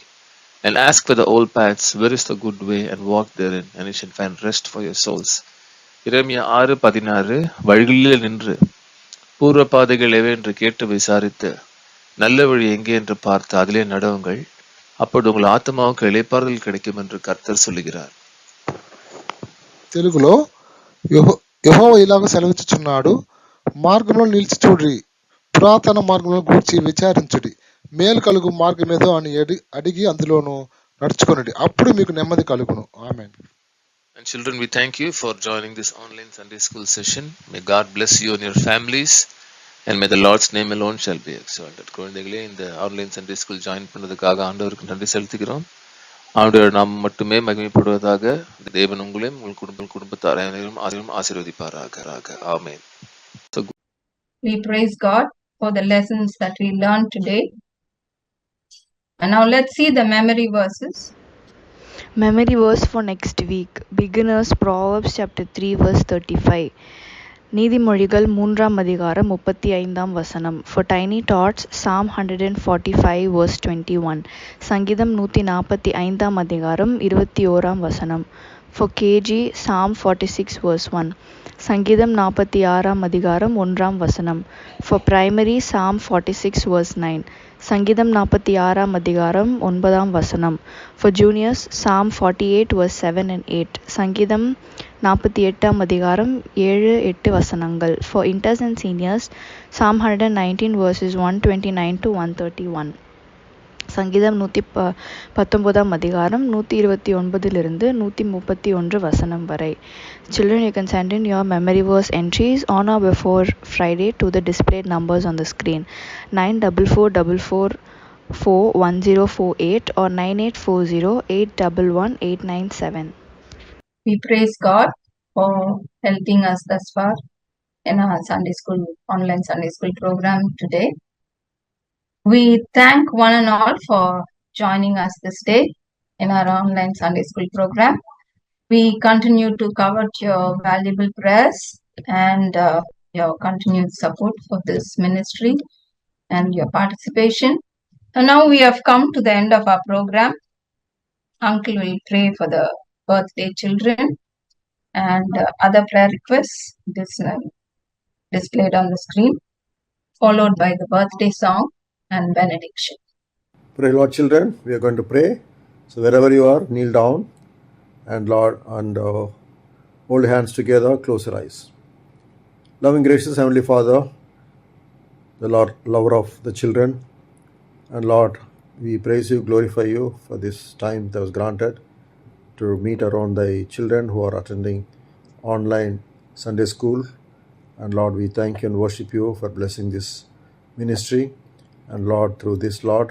Speaker 11: and ask for the old paths, where is the good way, and walk therein, and you shall find rest for your souls." எரேமியா 6:16, வழிகளில் நின்று பூர்வ பாதைகள் எவை என்று கேட்டு விசாரித்து நல்ல வழி எங்கே என்று பார்த்து அதிலே நடவுங்கள், அப்பொழுது உங்கள் ஆத்மாவுக்கு இளைப்பாறுதல் கிடைக்கும் என்று கர்த்தர் சொல்லுகிறார்.
Speaker 12: తెలుగులో యెహోవా ఇలాగ సెలవిచ్చుచున్నాడు, మార్గంలో నిలిచి చూడుడి, పురాతన మార్గములను గూర్చి విచారించుడి, మేలు కలుగు మార్గమేదో అని అడిగి అందులోను నడుచుకొనుడి, అప్పుడు మీకు నెమ్మది కలుగును. ఆమేన్.
Speaker 11: And children, we thank you for joining this online Sunday school session. May God bless you and your families, and may the Lord's name alone shall be exalted. குழந்தைகளே, இந்த ஆன்லைன் சண்டே ஸ்கூல் ஜாயின் பண்ணதுக்காக ஆண்டவருக்கு நன்றி செலுத்துகிறோம். ஆண்டவர் நாம் மட்டுமே மகிமைப்படுவதாக. தேவன் உங்களையும் உங்கள் குடும்பத்தாரையும் ஆசீர்வதிப்பாராக. ஆமென்.
Speaker 1: We praise God for the lessons that we learned today. And now let's see the memory verses.
Speaker 13: Memory verse for next week. Beginners, Proverbs chapter 3 verse 35. நீதிமொழிகள் 3ஆம் அதிகாரம் 35ஆம் வசனம். For tiny tots, Psalm 145 verse 21. சங்கீதம் 145ஆம் அதிகாரம் 21ஆம் வசனம். For KG, Psalm 46 verse 1. சங்கீதம் 46ஆம் அதிகாரம் 1ஆம் வசனம். For primary, Psalm 46 verse 9. சங்கீதம் 46ஆம் அதிகாரம் 9ஆம் வசனம். For juniors, Psalm 48 verse 7 and 8. சங்கீதம் 48ஆம் அதிகாரம் 7-8 வசனங்கள். For inters and seniors, Psalm 119 verses 129 to 131. சங்கீதம் 119ஆம் அதிகாரம் 129 131 வசனம் வரை. Children, you can send in your memory verse entries on or before Friday to the displayed numbers on the screen 9444411048 or 9840811897.
Speaker 1: We praise God for helping us thus far in our Sunday school, online Sunday school program today. We thank one and all for joining us this day in our online Sunday school program. We continue to covet your valuable prayers and your continued support for this ministry and your participation. And now we have come to the end of our program. Uncle will pray for the birthday children and other prayer requests displayed on the screen, followed by the birthday song and benediction.
Speaker 14: Pray, Lord, children. We are going to pray. So wherever you are, kneel down and Lord, and hold hands together, close your eyes. Loving, gracious Heavenly Father, the Lord, lover of the children, and Lord, we praise you, glorify you for this time that was granted to meet around thy children who are attending online Sunday school. And Lord, we thank you and worship you for blessing this ministry. And Lord, through this, Lord,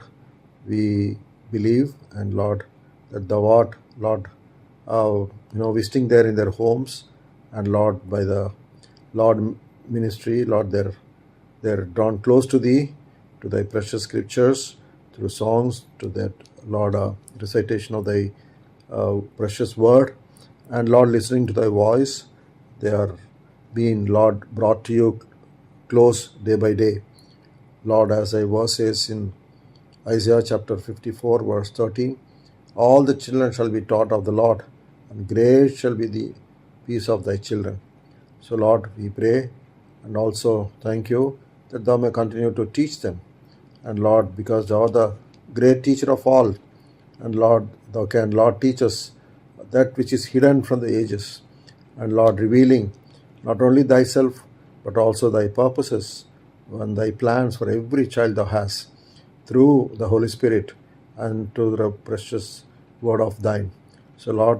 Speaker 14: we believe, and Lord, that thou art, Lord, visiting there in their homes, and Lord, by the Lord ministry, Lord, they're drawn close to thee, to thy precious scriptures, through songs, to that, Lord, recitation of thy precious word, and Lord, listening to thy voice, they are being, Lord, brought to you close day by day. Lord, as thy verse says in Isaiah chapter 54 verse 13, all the children shall be taught of the Lord, and great shall be the peace of thy children. So Lord, we pray and also thank you that thou may continue to teach them. And Lord, because thou art the great teacher of all, and Lord, thou can, Lord, teach us that which is hidden from the ages, and Lord, revealing not only thyself, but also thy purposes and thy plans for every child thou hast through the Holy Spirit and to the precious word of thine. So Lord,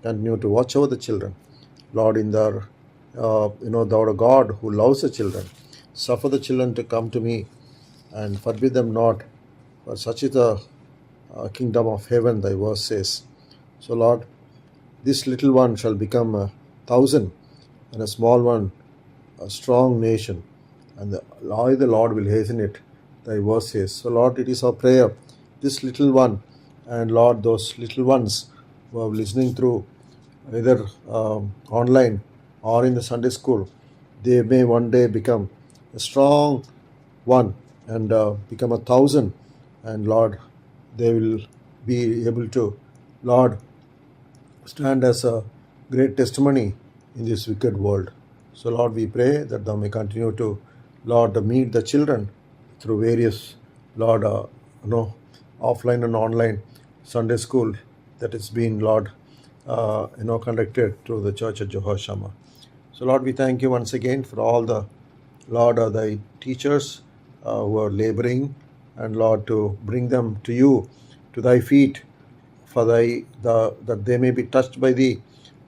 Speaker 14: continue to watch over the children. Lord, in their, thou art a God who loves the children. Suffer the children to come to me and forbid them not, for such is the kingdom of heaven, thy verse says. So Lord, this little one shall become 1,000, and a small one a strong nation, and the Lord will hasten it, thy verse says. So Lord, it is our prayer, this little one, and Lord, those little ones who are listening through either online or in the Sunday school, they may one day become a strong one and become 1,000, and Lord, they will be able to, Lord, stand as a great testimony in this wicked world. So Lord, we pray that thou may continue to, Lord, meet the children through various, Lord, offline and online Sunday school that is being, Lord, conducted through the church at Jehovah Shammah. So Lord, we thank you once again for all the, Lord, thy teachers who are laboring, and Lord, to bring them to you, to thy feet, for that they may be touched by thee,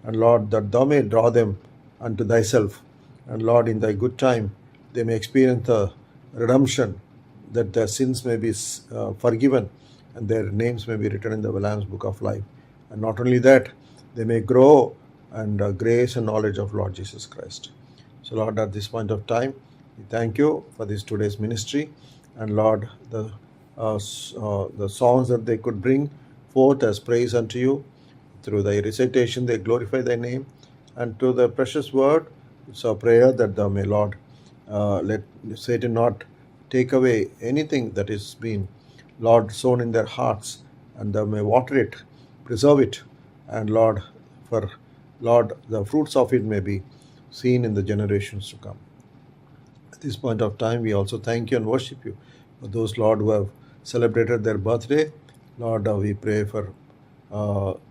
Speaker 14: and Lord, that thou may draw them unto thyself, and Lord, in thy good time they may experience the redemption, that their sins may be forgiven, and their names may be written in the Lamb's book of life. And not only that, they may grow and grace and knowledge of Lord Jesus Christ. So Lord, at this point of time, we thank you for this today's ministry, and Lord, the songs that they could bring forth as praise unto you. Through thy recitation, they glorify thy name, and to the precious word, it's our prayer that thou may, Lord, let Satan not take away anything that is been, Lord, sown in their hearts, and thou may water it, preserve it, and Lord, for Lord, the fruits of it may be, seen in the generations to come. At this point of time, we also thank you and worship you for those, Lord, who have celebrated their birthday. Lord, we pray for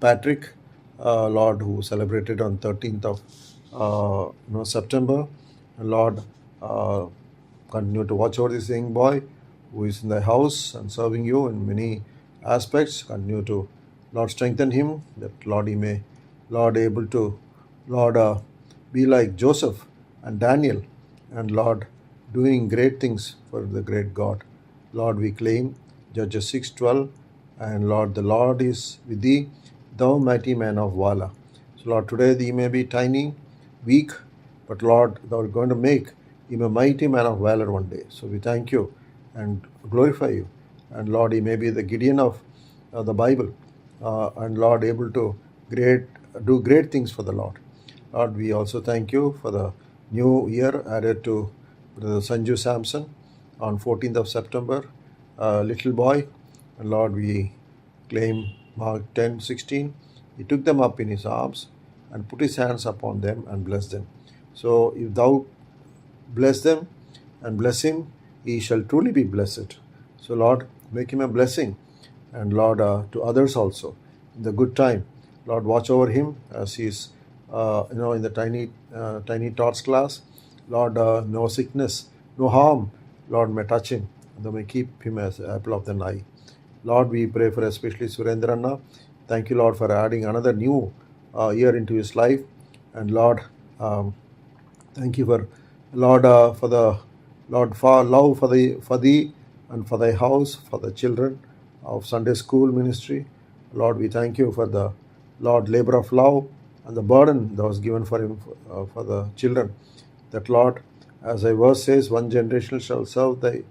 Speaker 14: Patrick, Lord, who celebrated on 13th of September. And Lord, continue to watch over this young boy who is in the house and serving you in many aspects. Continue to, Lord, strengthen him, that, Lord, he may, Lord, able to, Lord, be like Joseph and Daniel, and Lord, doing great things for the great God. Lord, we claim Judges 6:12, and Lord, the Lord is with thee, thou mighty man of valor. So Lord, today thee may be tiny, weak, but Lord, thou art going to make him a mighty man of valor one day. So we thank you and glorify you. And Lord, he may be the Gideon of the Bible, and Lord, able to do great things for the Lord. Lord, we also thank you for the new year added to Brother Sanju Samson on 14th of September, little boy. And Lord, we claim Mark 10:16. He took them up in his arms and put his hands upon them and blessed them. So if thou bless them and bless him, he shall truly be blessed. So Lord, make him a blessing, and Lord, to others also in the good time. Lord, watch over him as he is in the tiny tots class. Lord, no sickness, no harm, Lord, may touch him, and thou may keep him as the apple of thine eye. Lord, we pray for especially Surendrana. Thank you, Lord, for adding another new year into his life. And Lord, thank you for, Lord, for the, Lord, for love for thee and for thy house, for the children of Sunday school ministry. Lord, we thank you for the, Lord, labor of love and the burden that was given for him, for the children. That, Lord, as thy verse says, one generation shall serve thy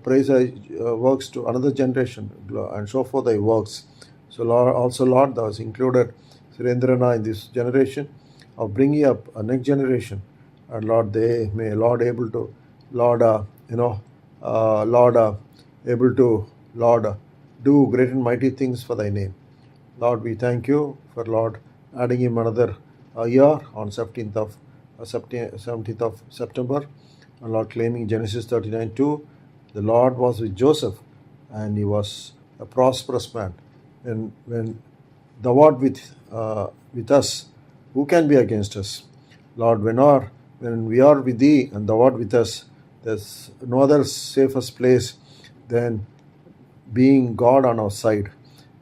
Speaker 14: praise thy works to another generation and show forth thy works. So Lord, also, Lord, thou hast included Surendrana in this generation of bringing up a next generation. And Lord, they may, Lord, able to, Lord, able to, Lord, do great and mighty things for thy name. Lord, we thank you for, Lord, adding him another year on 17th of September. And Lord, claiming Genesis 39:2, the Lord was with Joseph, and he was a prosperous man. And when thou art with us, who can be against us? Lord, when we are with thee and thou art with us, there's no other safest place than being God on our side.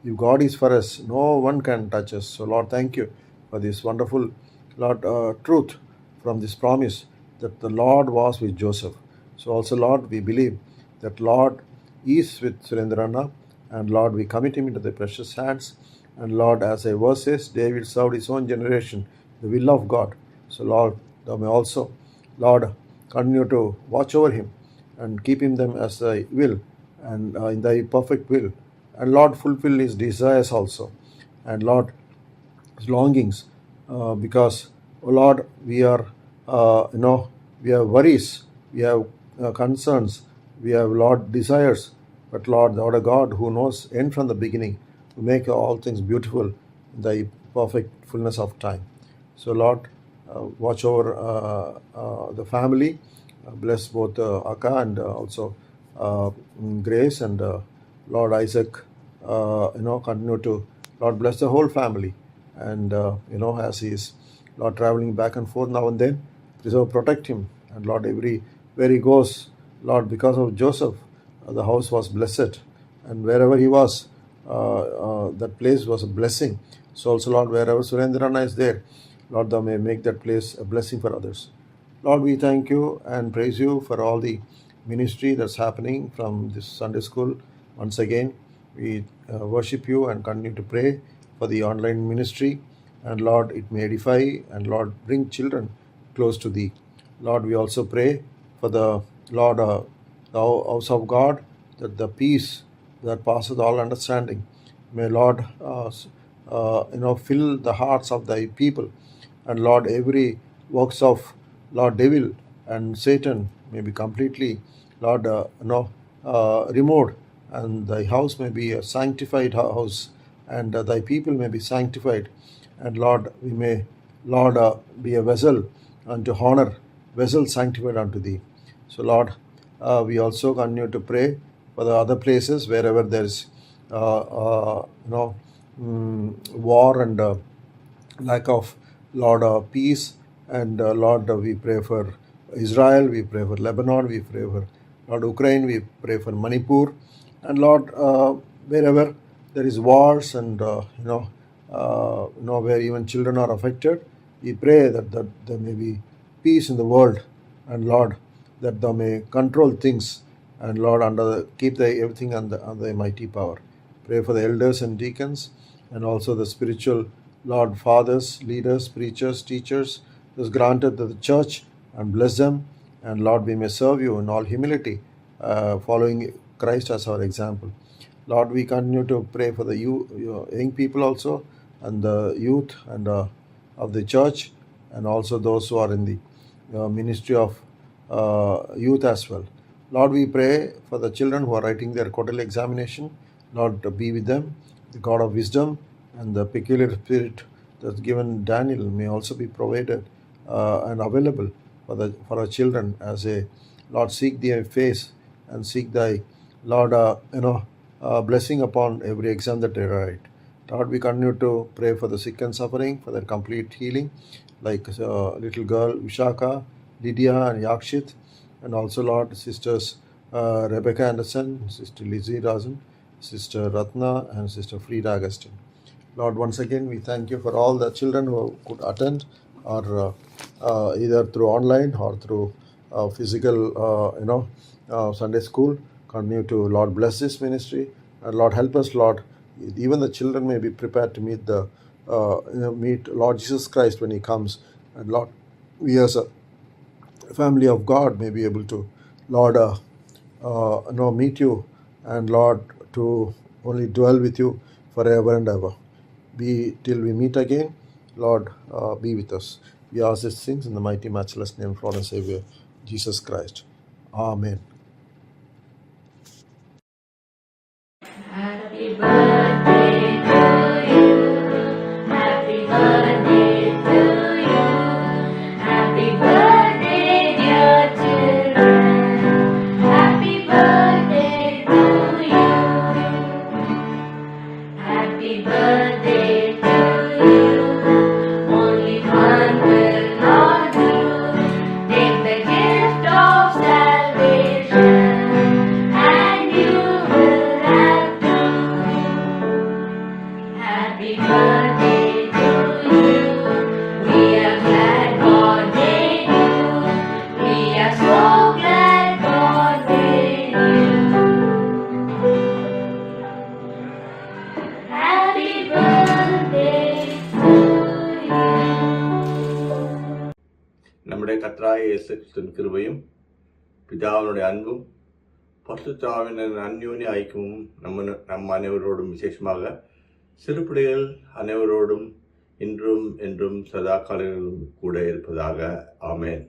Speaker 14: If God is for us, no one can touch us. So Lord, thank you for this wonderful, Lord, truth from this promise that the Lord was with Joseph. So also, Lord, we believe that Lord is with Surendrana, and Lord, we commit him into the precious hands. And Lord, as a verse says, David served his own generation, the will of God. So Lord, thou may also, Lord, continue to watch over him and keep him them as thy will and in thy perfect will. And Lord, fulfill his desires also. And Lord, his longings, because, oh Lord, we are, we have worries, we have concerns, we have, Lord, desires. But Lord, thou art a God who knows end from the beginning, to make all things beautiful in thy perfect fullness of time. So Lord, watch over the family, bless both Akka and also Grace, and Lord Isaac, continue to, Lord, bless the whole family. And as he is, Lord, traveling back and forth now and then, preserve, protect him. And Lord, where he goes, Lord, because of Joseph, the house was blessed, and wherever he was, that place was a blessing. So also, Lord, wherever Surendrana is there, Lord, thou may make that place a blessing for others. Lord, we thank you and praise you for all the ministry that's happening from this Sunday school. Once again, we worship you and continue to pray for the online ministry. And Lord, it may edify, and Lord, bring children close to thee. Lord, we also pray for the, Lord, the house of God, that the peace that passeth all understanding may, Lord, fill the hearts of thy people. And Lord, every works of, Lord, devil and Satan may be completely, Lord, removed, and thy house may be a sanctified house, and thy people may be sanctified. And Lord, we may, Lord, be a vessel and to honor vessels sanctified unto thee. So, Lord, we also continue to pray for the other places wherever there is war and lack of, Lord, peace. And Lord, we pray for Israel, we pray for Lebanon, we pray for Lord Ukraine, we pray for Manipur, and Lord, wherever there is wars and where even children are affected, we pray that there may be peace in the world, and Lord, that thou may control things, and Lord, keep everything under thy mighty power. Pray for the elders and deacons, and also the spiritual, Lord, fathers, leaders, preachers, teachers, those granted to the church, and bless them. And Lord, we may serve you in all humility, following Christ as our example. Lord, we continue to pray for the young people also, and the youth and of the church, and also those who are in the ministry of youth as well. Lord, we pray for the children who are writing their quarterly examination. Lord, to be with them. The God of wisdom and the peculiar spirit that's given Daniel may also be provided and available for our children as they, Lord, seek thy face and seek thy, Lord, blessing upon every exam that they write. Lord, we continue to pray for the sick and suffering, for their complete healing, like little girl Vishaka, Lydia and Yakshit, and also, Lord, sisters Rebecca Anderson, Sister Lizzie Rajan, Sister Ratna, and Sister Frida Augustine. Lord, once again, we thank you for all the children who could attend, or either through online or through physical, Sunday school. Continue to, Lord, bless this ministry, and Lord, help us, Lord. Even the children may be prepared to meet meet Lord Jesus Christ when He comes, and Lord, we as a family of God may be able to, Lord, meet you, and Lord, to only dwell with you forever and ever. Till we meet again, Lord, be with us. We ask these things in the mighty, matchless name of Lord and Savior, Jesus Christ. Amen.
Speaker 15: Happy birthday to you. Happy birthday to you. Happy birthday, dear children. Happy birthday to you. Happy birthday to you. Only one will not do. Take the gift of salvation, and you will have happy birthday to you. We are glad God made you. We are so glad God made you. Happy birthday to you.
Speaker 16: நம்முடைய கர்த்தராகிய இயேசு கிறிஸ்துவின் கிருபையும் பிதாவினுடைய அன்பும் பரிசுத்த ஆவியானவரின் அந்யோன்ய ஐக்கியமும் நம் அனைவரோடும், விசேஷமாக சிறுபிள்ளைகள் அனைவரோடும் இன்றும் என்றும் சதா காலங்களிலும் கூட இருப்பதாக. ஆமென்.